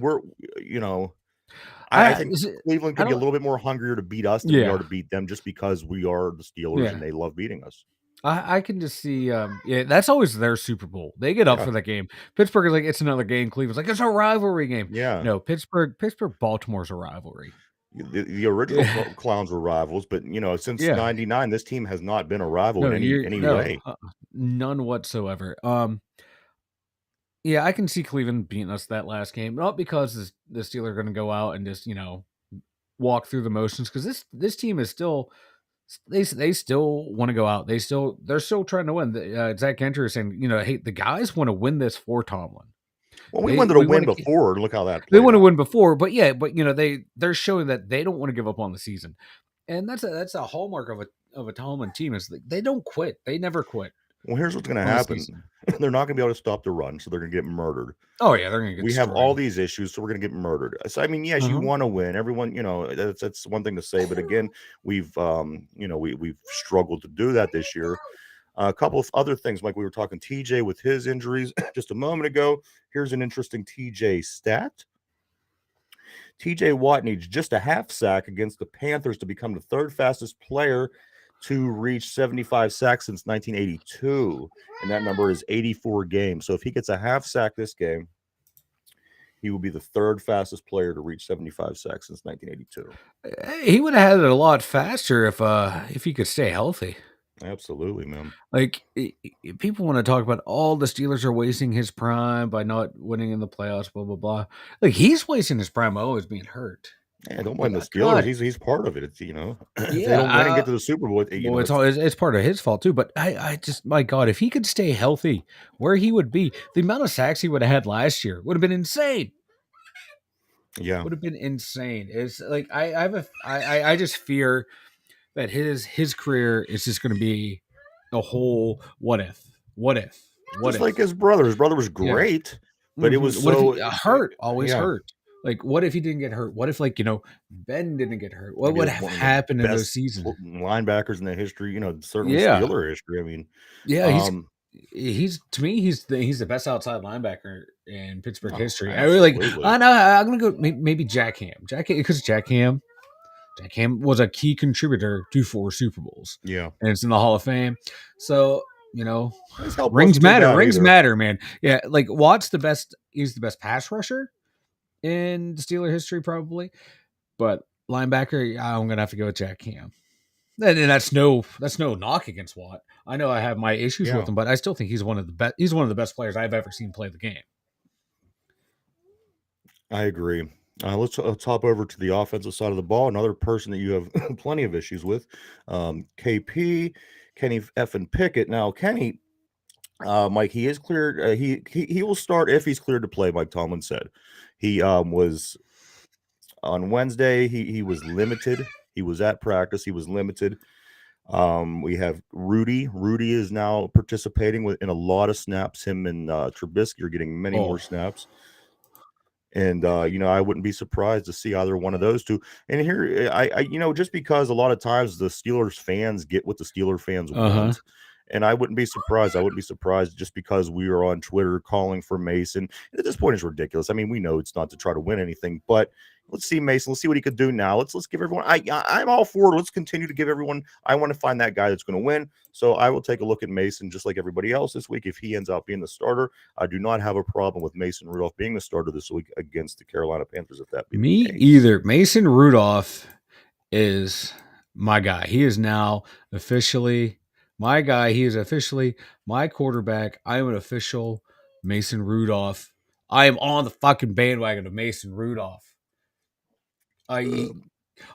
I think Cleveland could be a little bit more hungrier to beat us than we are to beat them, just because we are the Steelers and they love beating us. I can just see, that's always their Super Bowl. They get up for that game. Pittsburgh is like, it's another game. Cleveland's like, it's a rivalry game. Yeah. No, Pittsburgh, Baltimore's a rivalry. The original Clowns were rivals, but since '99, this team has not been a rival in any way. None whatsoever. I can see Cleveland beating us that last game, not because the Steelers are going to go out and just walk through the motions, because this team is still. They still want to go out. They're still trying to win. Zach Gentry is saying, hey, the guys want to win this for Tomlin. Well, we wanted to win before. Look how that played. They want to win before, but they're showing that they don't want to give up on the season, and that's a hallmark of a Tomlin team, is they don't quit. They never quit. Well, here's what's going to happen. They're not going to be able to stop the run, so they're going to get murdered. Oh yeah, they're going to get. We have all these issues, so we're going to get murdered. So I mean, yes, you want to win. Everyone, that's one thing to say, but again, we've struggled to do that this year. A couple of other things, like we were talking TJ with his injuries just a moment ago. Here's an interesting TJ stat. TJ Watt needs just a half sack against the Panthers to become the 3rd fastest player to reach 75 sacks since 1982, and that number is 84 games. So if he gets a half sack this game, he will be the 3rd fastest player to reach 75 sacks since 1982. He would have had it a lot faster if he could stay healthy. Absolutely, man. Like, people want to talk about all the Steelers are wasting his prime by not winning in the playoffs, blah blah blah. Like, he's wasting his prime by always being hurt. Yeah, don't blame Like, the Steelers. God, He's part of it. It's if they yeah. don't win and get to the Super Bowl, Well, it's it's part of his fault too. But I just, my God, if he could stay healthy, where he would be, the amount of sacks he would have had last year would have been insane. yeah. Would have been insane. It's like I just fear that his career is just going to be a whole what if, what Just if. like his brother. His brother was Yeah. great, but it was What if so he hurt? Always yeah. hurt. Like, what if he didn't get hurt? What if, like, Ben didn't get hurt? What Maybe would have one of the happened in those best seasons? linebackers in the history, certainly Yeah, Steeler history. I mean, yeah. um, He's to me he's the best outside linebacker in Pittsburgh oh, history. I really like. absolutely. I know I'm gonna go maybe Jack Ham. Because Jack Ham was a key contributor to 4 Super Bowls, Yeah. and it's in the Hall of Fame. So, His help rings wasn't too matter. bad Rings either. matter, man. Yeah, like Watt's the best. He's the best pass rusher in the Steeler history, probably. But linebacker, I'm gonna have to go with Jack Ham. And that's no knock against Watt. I know I have my issues with Yeah, him, but I still think he's one of the best. He's one of the best players I've ever seen play the game. I agree. Let's hop over to the offensive side of the ball. Another person that you have plenty of issues with, KP, Kenny effing Pickett. Now, Kenny, Mike, he is cleared. He will start if he's cleared to play. Mike Tomlin said he was on Wednesday. He was limited. He was at practice. He was limited. We have Rudy. Rudy is now participating in a lot of snaps. Him and Trubisky are getting many more snaps. And I wouldn't be surprised to see either one of those two. And here, just because a lot of times the Steelers fans get what the Steeler fans want, and I wouldn't be surprised. I wouldn't be surprised just because we are on Twitter calling for Mason. At this point, it's ridiculous. I mean, we know it's not to try to win anything, but let's see Mason. Let's see what he could do now. Let's give everyone. I'm all for it. Let's continue to give everyone. I want to find that guy that's going to win. So I will take a look at Mason just like everybody else this week. If he ends up being the starter, I do not have a problem with Mason Rudolph being the starter this week against the Carolina Panthers. If that be Me the case. either. Mason Rudolph is my guy. He is now officially my guy. He is officially my quarterback. I am an official Mason Rudolph. I am on the fucking bandwagon of Mason Rudolph. I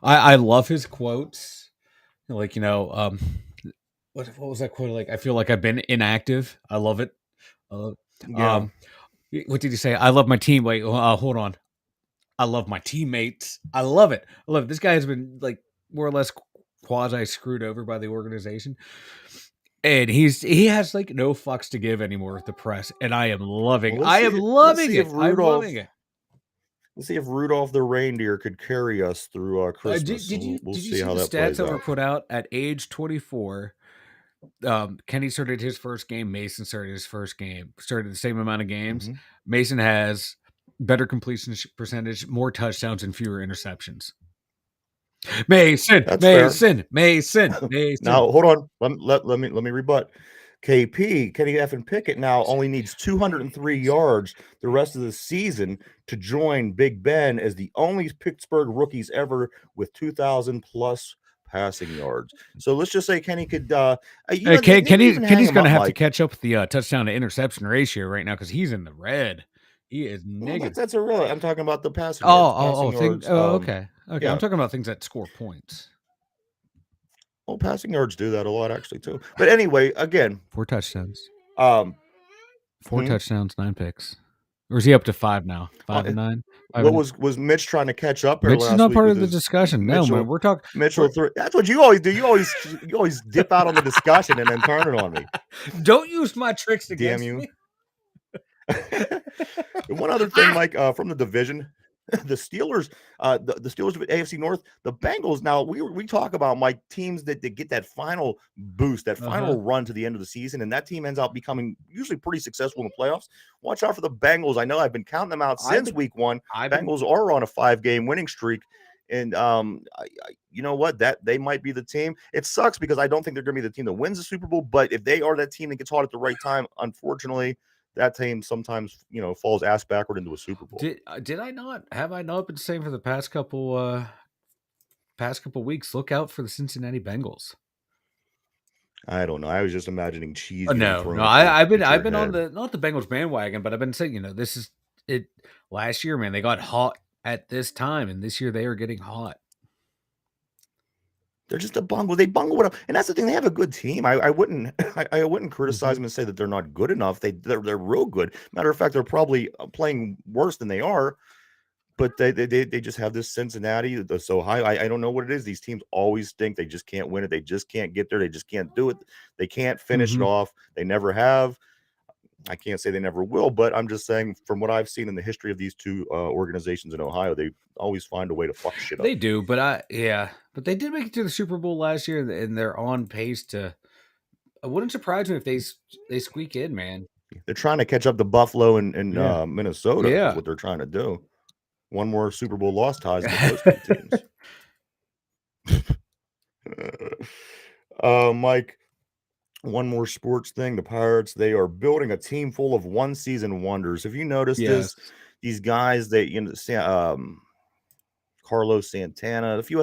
love his quotes. Like, what was that quote? Like, I feel like I've been inactive. I love it. Yeah. What did he say? I love my team. Wait, hold on. I love my teammates. I love it. I love it. This guy has been like more or less quasi screwed over by the organization. And he has like no fucks to give anymore with the press. And I am loving Well, I am loving it. I'm Rudolph. loving it. Let's see if Rudolph the reindeer could carry us through Christmas. Did you We'll see see how the that stats plays that were out. put out at age 24? Kenny started his first game. Mason started his first game. Started the same amount of games. Mm-hmm. Mason has better completion percentage, more touchdowns, and fewer interceptions. Mason. Now hold on. Let me rebut. KP, Kenny effing Pickett now only needs 203 yards the rest of the season to join Big Ben as the only Pittsburgh rookies ever with 2,000 plus passing yards. So let's just say Kenny could Kenny's going to have to catch up with the touchdown to interception ratio right now because he's in the red. He is negative. That's a real. I'm talking about the passing yards. Okay. Yeah. I'm talking about things that score points. Well, passing yards do that a lot actually too. But anyway, again, 4 touchdowns. 4 touchdowns, 9 picks. Or is he up to 5 now? 5 and 9. Was Mitch trying to catch up? Mitch is not part of the discussion. No, man. We're talking Mitchell. That's what you always do. You always dip out on the discussion and then turn it on me. Don't use my tricks against you. me. One other thing, Mike, from the division, the Steelers, the Steelers of AFC North, the Bengals. Now we talk about, Mike, teams that get that final boost, that final run to the end of the season, and that team ends up becoming usually pretty successful in the playoffs. Watch out for the Bengals. I know I've been counting them out since week 1. Bengals are on a 5-game winning streak. And you know what? That they might be the team. It sucks because I don't think they're going to be the team that wins the Super Bowl. But if they are that team that gets hot at the right time, unfortunately, that team sometimes falls ass backward into a Super Bowl. Did I not? Have I not been saying for the past couple weeks? Look out for the Cincinnati Bengals. I don't know. I was just imagining cheese. No. I've been on the not the Bengals bandwagon, but I've been saying this is it. Last year, man, they got hot at this time, and this year they are getting hot. They're just a bungle. They bungle with them, and that's the thing. They have a good team. I wouldn't I wouldn't criticize Mhm. them and say that they're not good enough. They're real good. Matter of fact, they're probably playing worse than they are. But they just have this Cincinnati that's so high. I don't know what it is. These teams always think they just can't win it. They just can't get there. They just can't do it. They can't finish it Mhm. off. They never have. I can't say they never will, but I'm just saying from what I've seen in the history of these two organizations in Ohio, they always find a way to fuck shit up. They do, but but they did make it to the Super Bowl last year, and they're on pace to. It wouldn't surprise me if they squeak in, man. They're trying to catch up to Buffalo and Yeah, Minnesota is yeah. what they're trying to do. One more Super Bowl loss ties with those two teams. Mike, one more sports thing. The Pirates, they are building a team full of one season wonders. Have you noticed Yes. this? These guys that Carlos Santana, a few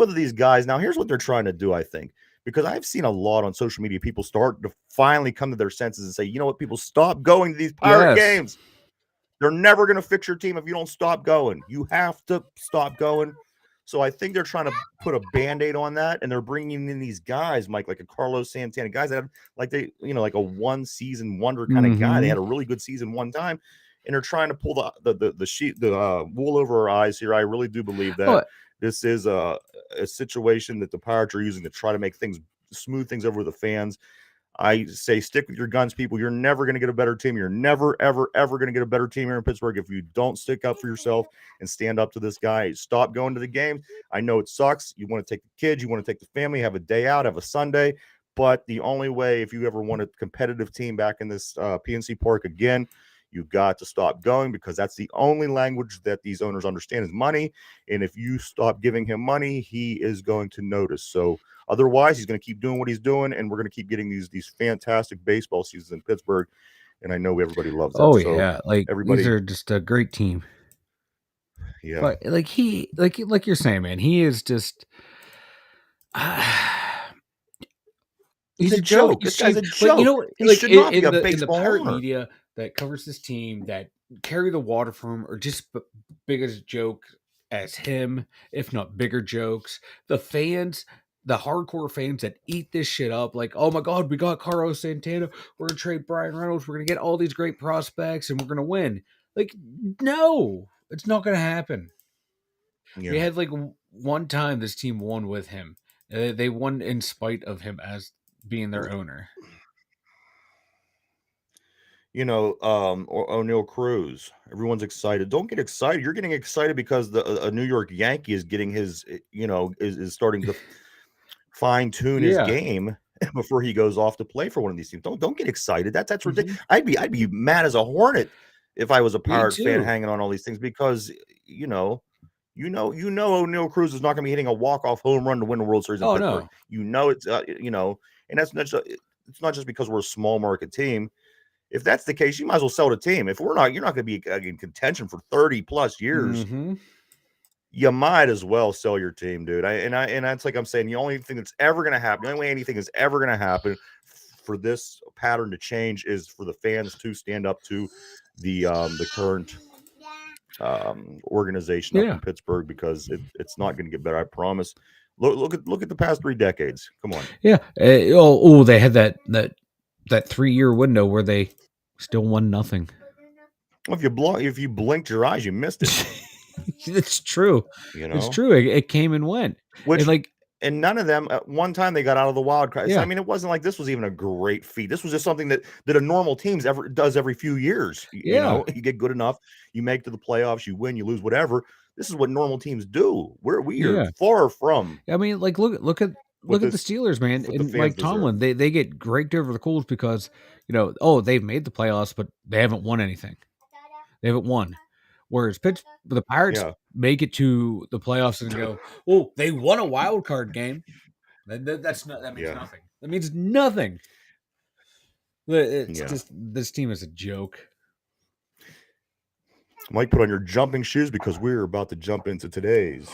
other these guys. Now, here's what they're trying to do, I think, because I've seen a lot on social media. People start to finally come to their senses and say, you know what, people, stop going to these Pirate Yes. games. They're never going to fix your team if you don't stop going. You have to stop going. So I think they're trying to put a Band-Aid on that, and they're bringing in these guys, Mike, like a Carlos Santana, guys that have, like a one-season wonder kind of guy. They Mhm. had a really good season one time, and they're trying to pull the wool over our eyes here. I really do believe that Oh, this is a situation that the Pirates are using to try to make things smooth things over the fans. I say stick with your guns, people. You're never going to get a better team. You're never, ever, ever going to get a better team here in Pittsburgh if you don't stick up for yourself and stand up to this guy. Stop going to the games. I know it sucks. You want to take the kids, you want to take the family, have a day out, have a Sunday. But the only way, if you ever want a competitive team back in this PNC Park again, you've got to stop going, because that's the only language that these owners understand is money. And if you stop giving him money, he is going to notice. So otherwise, he's going to keep doing what he's doing, and we're going to keep getting these fantastic baseball seasons in Pittsburgh. And I know everybody loves that. oh So yeah. Like these everybody, are just a great team. yeah, But like you're saying, man, he is just he's he's a a joke. joke. He's This guy's cheap. a Like joke. He like should not be a in the baseball pirate owner. media that covers this team that carry the water for him are just big as a joke as him, if not bigger jokes. The fans, the hardcore fans that eat this shit up, like, oh my god, we got Carlos Santana, we're gonna trade Brian Reynolds, we're gonna get all these great prospects, and we're gonna win. Like, no, it's not gonna happen. We Yeah. had like one time this team won with him. They won in spite of him as being their owner. O'Neal Cruz. Everyone's excited. Don't get excited. You're getting excited because a New York Yankee is getting is starting to fine tune his Yeah. game before he goes off to play for one of these teams. Don't get excited. That's Mhm. ridiculous. I'd be mad as a hornet if I was a Me Pirate fan too. hanging on all these things, because O'Neal Cruz is not going to be hitting a walk-off home run to win the World Series in Oh Pittsburgh. no. And it's not just because we're a small market team. If that's the case, you might as well sell the team. If we're not, you're not going to be in contention for 30 plus years. Hmm. You might as well sell your team, dude. And that's like I'm saying, the only thing that's ever going to happen, the only way anything is ever going to happen for this pattern to change is for the fans to stand up to the current organization up Yeah. in Pittsburgh, because it's not going to get better. I promise. Look at the past 3 decades. Come on. Yeah. They had that 3-year window where they still won nothing. Well, if you blinked your eyes, you missed it. It's true. You It's know, true. It came and went. And which like, and none of them at one time they got out of the wild card. So, I yeah, mean, it wasn't like this was even a great feat. This was just something that a normal teams ever does every few years. yeah, You get good enough, you make to the playoffs, you win, you lose, whatever. This is what normal teams do. We are yeah. far from I mean, like, what look at the Steelers, man, the and fans Mike deserve. Tomlin. They get raked over the coals because they've made the playoffs, but they haven't won anything. They haven't won. Whereas the Pirates Yeah, make it to the playoffs and go, oh, they won a wild card game. That means yeah, nothing. That means nothing. It's yeah. just this team is a joke. Mike, put on your jumping shoes because we're about to jump into today's.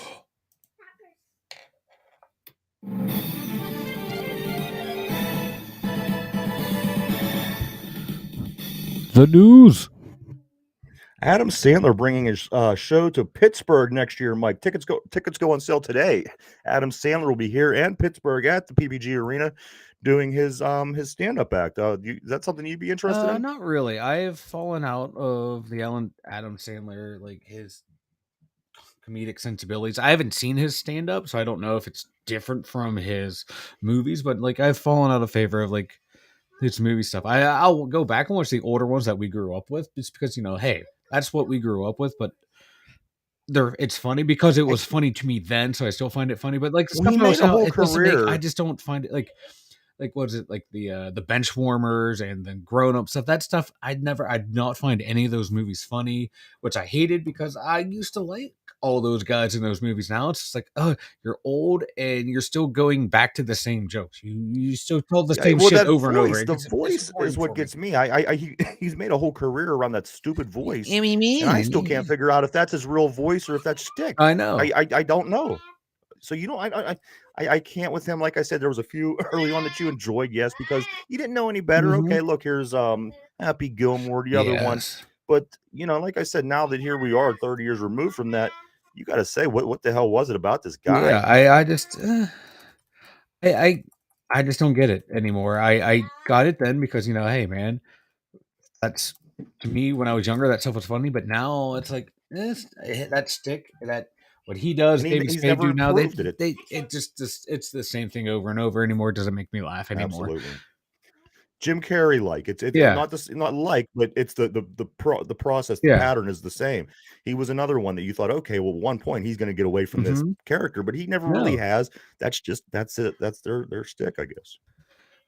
The news. Adam Sandler bringing his show to Pittsburgh next year, Mike. Tickets go on sale today. Adam Sandler will be here and Pittsburgh at the PPG Arena doing his stand-up act. Is that something you'd be interested in? Not really. I have fallen out of the Adam Sandler, like his comedic sensibilities. I haven't seen his stand up, so I don't know if it's different from his movies, but like I've fallen out of favor of like his movie stuff. I'll go back and watch the older ones that we grew up with just because, hey, that's what we grew up with, but it's funny because it I was can't, funny to me then, so I still find it funny. But like the well, stuff he that was made a now, whole it doesn't make. I career. just don't find it like what is it like the bench warmers and then grown up stuff. That stuff I'd not find any of those movies funny, which I hated because I used to like all those guys in those movies. Now it's just like, oh, you're old and you're still going back to the same jokes. You still tell the Yeah, same well, shit that over and over. voice, the It's voice boring is what for me. gets me. He's made a whole career around that stupid voice, I mean, and I still can't figure out if that's his real voice or if that's shtick. I know. I don't know. So I can't with him. Like I said, there was a few early on that you enjoyed, yes, because you didn't know any better. Hmm. Okay, look, here's Happy Gilmore, the other one. Yes. But like I said, now that here we are, 30 years removed from that, you got to say what the hell was it about this Yeah. guy? I just. I, I I just don't get it anymore. I got it then because hey man, that's to me when I was younger that stuff was funny, but now it's like that stick that what he does, And David he's Spade never do now. They improved at it. they it just it's the same thing over and over anymore. It doesn't make me laugh anymore. Absolutely. Jim Carrey like it's Yeah, not this not like, but it's the process, the yeah. pattern is the same. He was another one that you thought, okay, well, at one point he's going to get away from this Hmm. character, but he never really No, has. That's it. That's their stick, I guess.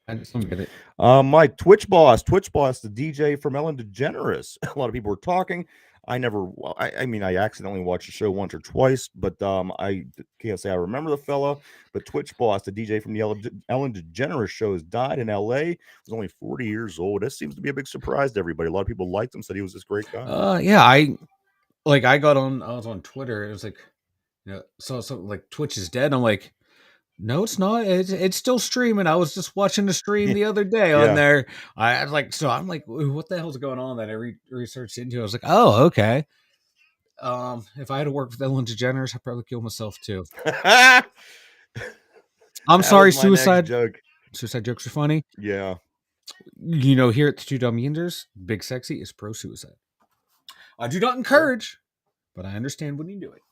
I just don't get it. My Twitch boss, the DJ from Ellen DeGeneres. A lot of people were talking. I never, well, I mean, I accidentally watched the show once or twice, but can't say I remember the fella. But Twitch boss, the DJ from the Ellen DeGeneres show, has died in L.A. He was only 40 years old. This seems to be a big surprise to everybody. A lot of people liked him, said he was this great guy. Yeah, I was on Twitter. It was like saw something like Twitch is dead. I'm like, no, it's not. It's still streaming. I was just watching the stream the other day on Yeah. there. I was like, so I'm like, what the hell's going on? That I researched into. I was like, oh, okay. If I had to work with Ellen DeGeneres, I'd probably kill myself too. That I'm was sorry, my next suicide joke. jokes are funny. Yeah. Here at the Two Dumb Yinzers, Big Sexy is pro suicide. I do not Sure. encourage, but I understand when you do it.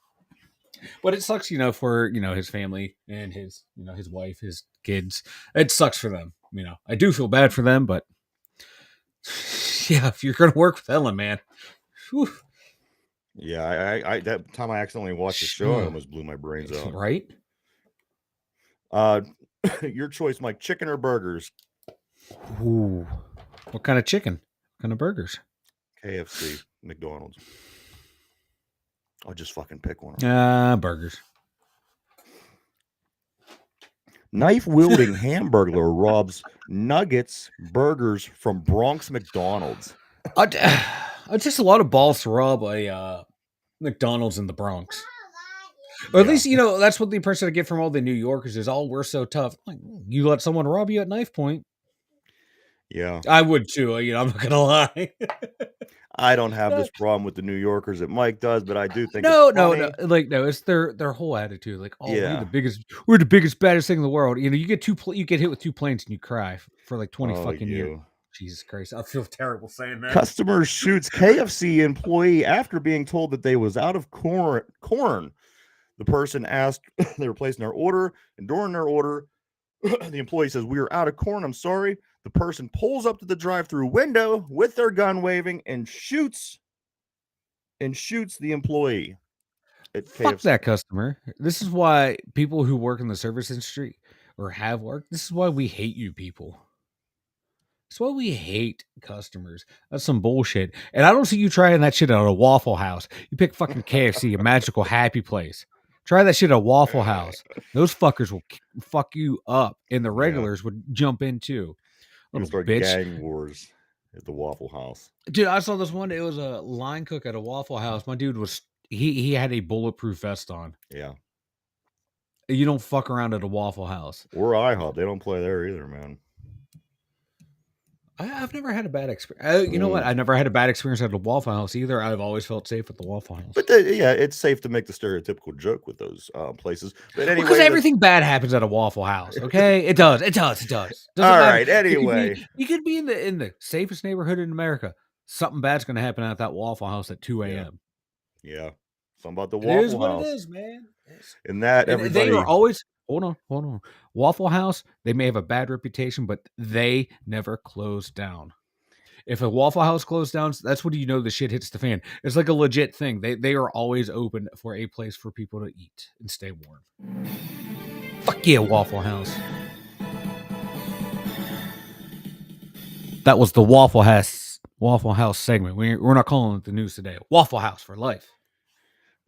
But it sucks, for his family and his wife, his kids. It sucks for them. I do feel bad for them, but yeah, if you're gonna work with Ellen, man, whew, Yeah. I that time I accidentally watched the show, I almost blew my brains out. right? Uh, your choice, Mike. Chicken or burgers? Ooh, what kind of chicken? What kind of burgers? KFC, McDonald's. I'll just fucking pick one. Burgers. Knife wielding hamburglar robs nuggets burgers from Bronx McDonald's. Just a lot of balls to rob a McDonald's in the Bronx. Or at Yeah. least, that's what the impression I get from all the New Yorkers is, we're so tough. Like, you let someone rob you at knife point. Yeah. I would too, I'm not gonna lie. I don't have this problem with the New Yorkers that Mike does, but I do think it's No. funny. Like, no, it's their whole attitude. Like, oh, Yeah. we're the biggest, baddest thing in the world. You get you get hit with 2 planes and you cry for like 20 Oh, fucking years. you. Jesus Christ, I feel terrible saying that. Customer shoots KFC employee after being told that they was out of corn. The person asked they were placing their order, and during their order, the employee says, "We are out of corn. I'm sorry." The person pulls up to the drive-through window with their gun waving and shoots the employee at Fuck KFC. that customer. This is why people who work in the service industry or have worked. This is why we hate you people. That's why we hate customers. That's some bullshit. And I don't see you trying that shit at a Waffle House. You pick fucking KFC, a magical happy place. Try that shit at Waffle House. Those fuckers will fuck you up, and the Yeah, regulars would jump in too. gonna Little start bitch. gang wars at the Waffle House. Dude, I saw this one. It was a line cook at a Waffle House. My dude was he had a bulletproof vest on. Yeah, You don't fuck around at a Waffle House. or IHOP. They don't play there either, man. I've never had a bad experience. You know what? I never had a bad experience at a Waffle House either. I've always felt safe at the Waffle House. But yeah, it's safe to make the stereotypical joke with those places. But Because anyway, everything bad happens at a Waffle House. Okay, it does. It does. It does. Doesn't all matter. right. Anyway, You could be in the safest neighborhood in America. Something bad's going to happen at that Waffle House at 2 a.m. Yeah. Something about the It is Waffle what it House. is, man. And that And they are everybody. always hold on. Waffle House, they may have a bad reputation, but they never close down. If a Waffle House closed down, that's when you know the shit hits the fan. It's like a legit thing. They are always open for a place for people to eat and stay warm. Fuck yeah, Waffle House. That was the Waffle House segment. We're not calling it the news today. Waffle House for life.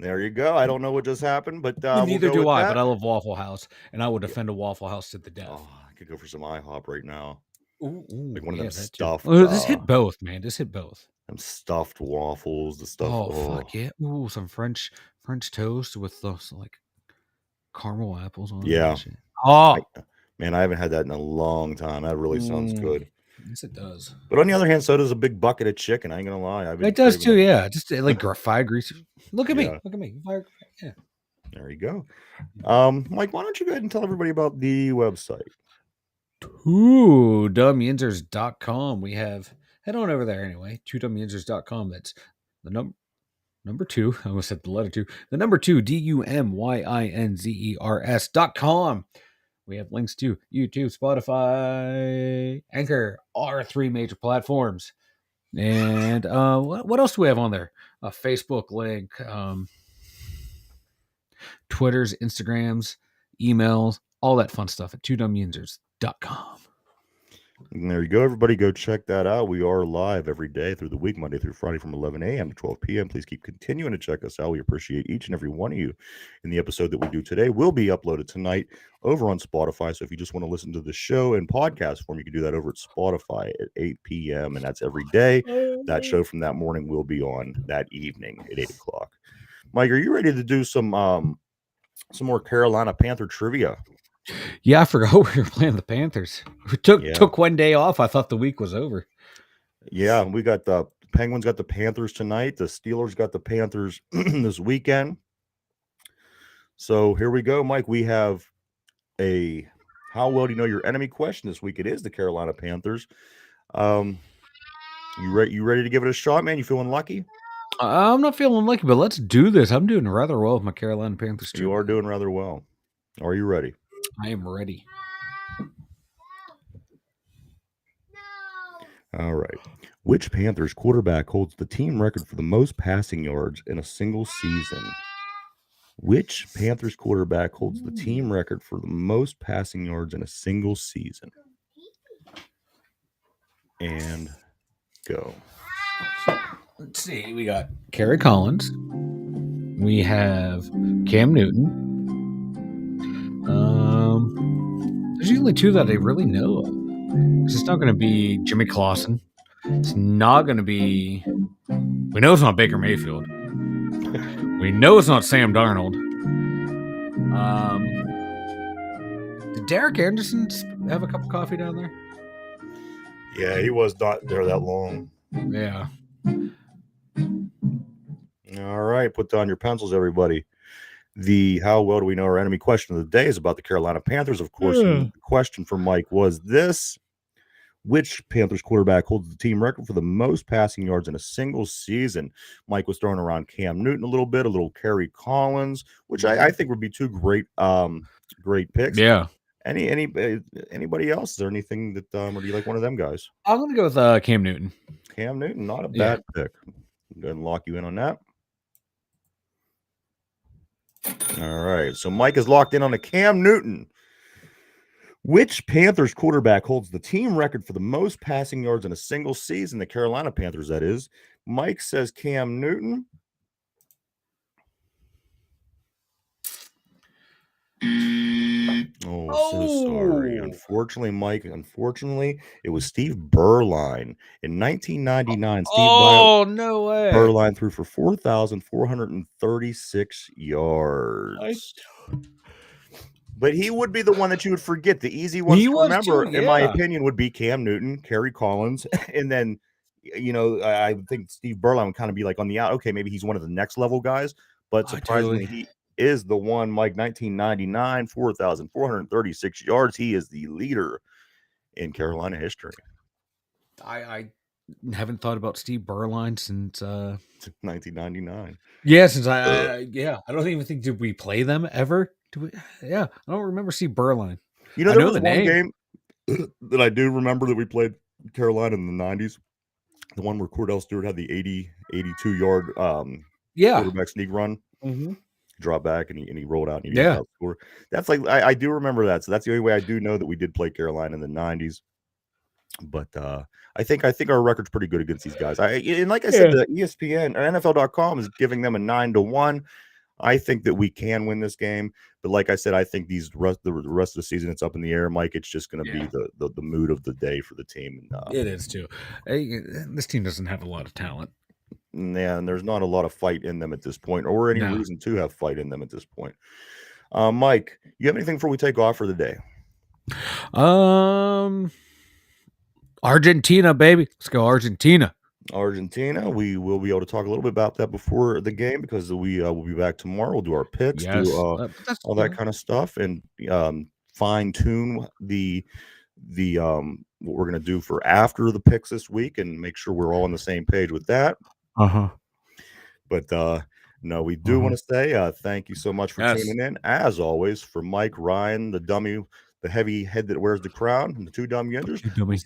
There you go. I don't know what just happened, but Neither we'll go do with I, that. but I love Waffle House, and I will defend a Waffle House to the death. Oh, I could go for some IHOP right now. Ooh, like one of them stuffed. This hit both, man. This hit both. Them stuffed waffles, the stuff. Oh, fuck yeah! Ooh, some French toast with some like caramel apples on it. Yeah. Oh, man, I haven't had that in a long time. That really sounds good. Yes, it does. But on the other hand, so does a big bucket of chicken. I ain't gonna lie. It does too. Yeah, just like fried grease. Look at me. Look at me. Yeah. There you go. Mike, why don't you go ahead and tell everybody about the website? Dumyinzers.com. We have head on over there anyway. Dumyinzers.com. That's the number 2. I almost said the letter 2. The number 2, DUMYINZERS.com. We have links to YouTube, Spotify, Anchor, our 3 major platforms. And what else do we have on there? A Facebook link, Twitters, Instagrams, emails, all that fun stuff at twodumyinzers.com. And there you go, everybody. Go check that out. We are live every day through the week, Monday through Friday from 11 a.m. to 12 p.m. Please keep continuing to check us out. We appreciate each and every one of you. And the episode that we do today will be uploaded tonight over on Spotify. So if you just want to listen to the show in podcast form, you can do that over at Spotify at 8 p.m. And that's every day. That show from that morning will be on that evening at 8 o'clock. Mike, are you ready to do some more Carolina Panther trivia? Yeah, I forgot we were playing the Panthers. We took one day off. I thought the week was over. Yeah, we got the Penguins got the Panthers tonight. The Steelers got the Panthers this weekend. So here we go, Mike. We have a how well do you know your enemy question this week. It is the Carolina Panthers. You ready to give it a shot, man? You feeling lucky? I'm not feeling lucky, but let's do this. I'm doing rather well with my Carolina Panthers trivia. You are doing rather well. Are you ready? I am ready. All right. Which Panthers quarterback holds the team record for the most passing yards in a single season? Which Panthers quarterback holds the team record for the most passing yards in a single season? And go. Let's see. We got Kerry Collins. We have Cam Newton. There's only 2 that I really know of. It's not going to be Jimmy Clausen. It's not going to be. We know it's not Baker Mayfield. We know it's not Sam Darnold. Did Derek Anderson have a cup of coffee down there? Yeah, he was not there that long. Yeah. All right, put down your pencils, everybody. The how well do we know our enemy question of the day is about the Carolina Panthers, of course. The question for Mike was this: which Panthers quarterback holds the team record for the most passing yards in a single season? Mike was throwing around Cam Newton a little bit, a little Kerry Collins, which I think would be 2 great picks. Yeah. Anybody else? Is there anything that or do you like one of them guys? I'm gonna go with Cam Newton. Cam Newton, not a bad pick. Go ahead and lock you in on that. All right. So Mike is locked in on a Cam Newton. Which Panthers quarterback holds the team record for the most passing yards in a single season? The Carolina Panthers, that is. Mike says Cam Newton. So sorry. Unfortunately, Mike, it was Steve Berline. In 1999, no way. Berline threw for 4,436 yards. But he would be the one that you would forget. The easy ones He to was too, remember, in my yeah. opinion, would be Cam Newton, Kerry Collins, and then, I think Steve Berline would kind of be like on the out. Okay, maybe he's one of the next level guys, but I totally surprisingly, he is the one. Mike, 1999, 4,436 yards. He is the leader in Carolina history. I haven't thought about Steve Berline since 1999. yeah, since I don't even think did we play them ever? Do we? Yeah, I don't remember Steve Berline. I There know was the one name. game that I do remember that we played Carolina in the 90s. The one where Cordell Stewart had the 82-yard Yeah. quarterback sneak run, Mm-hmm. drop back, and he rolled out and he Yeah. outscored. That's like I do remember that. So that's the only way I do know that we did play Carolina in the 90s. But I think our record's pretty good against these guys. And like I said, Yeah. the ESPN or NFL.com is giving them a 9-1. I think that we can win this game, but like I said, I think the rest of the season it's up in the air, Mike. It's just going to be the mood of the day for the team. And, It is too. This team doesn't have a lot of talent. and there's not a lot of fight in them at this point, or any No. reason to have fight in them at this point. Mike, you have anything before we take off for the day? Argentina, baby. Let's go Argentina. Argentina. We will be able to talk a little bit about that before the game because we will be back tomorrow. We'll do our picks, Yes. do all that kind of stuff, and fine tune the what we're going to do for after the picks this week, and make sure we're all on the same page with that. But no, we do want to say thank you so much for tuning in. As always, for Mike, Ryan, the dummy, the heavy head that wears the crown, and the two Dum Yinzers.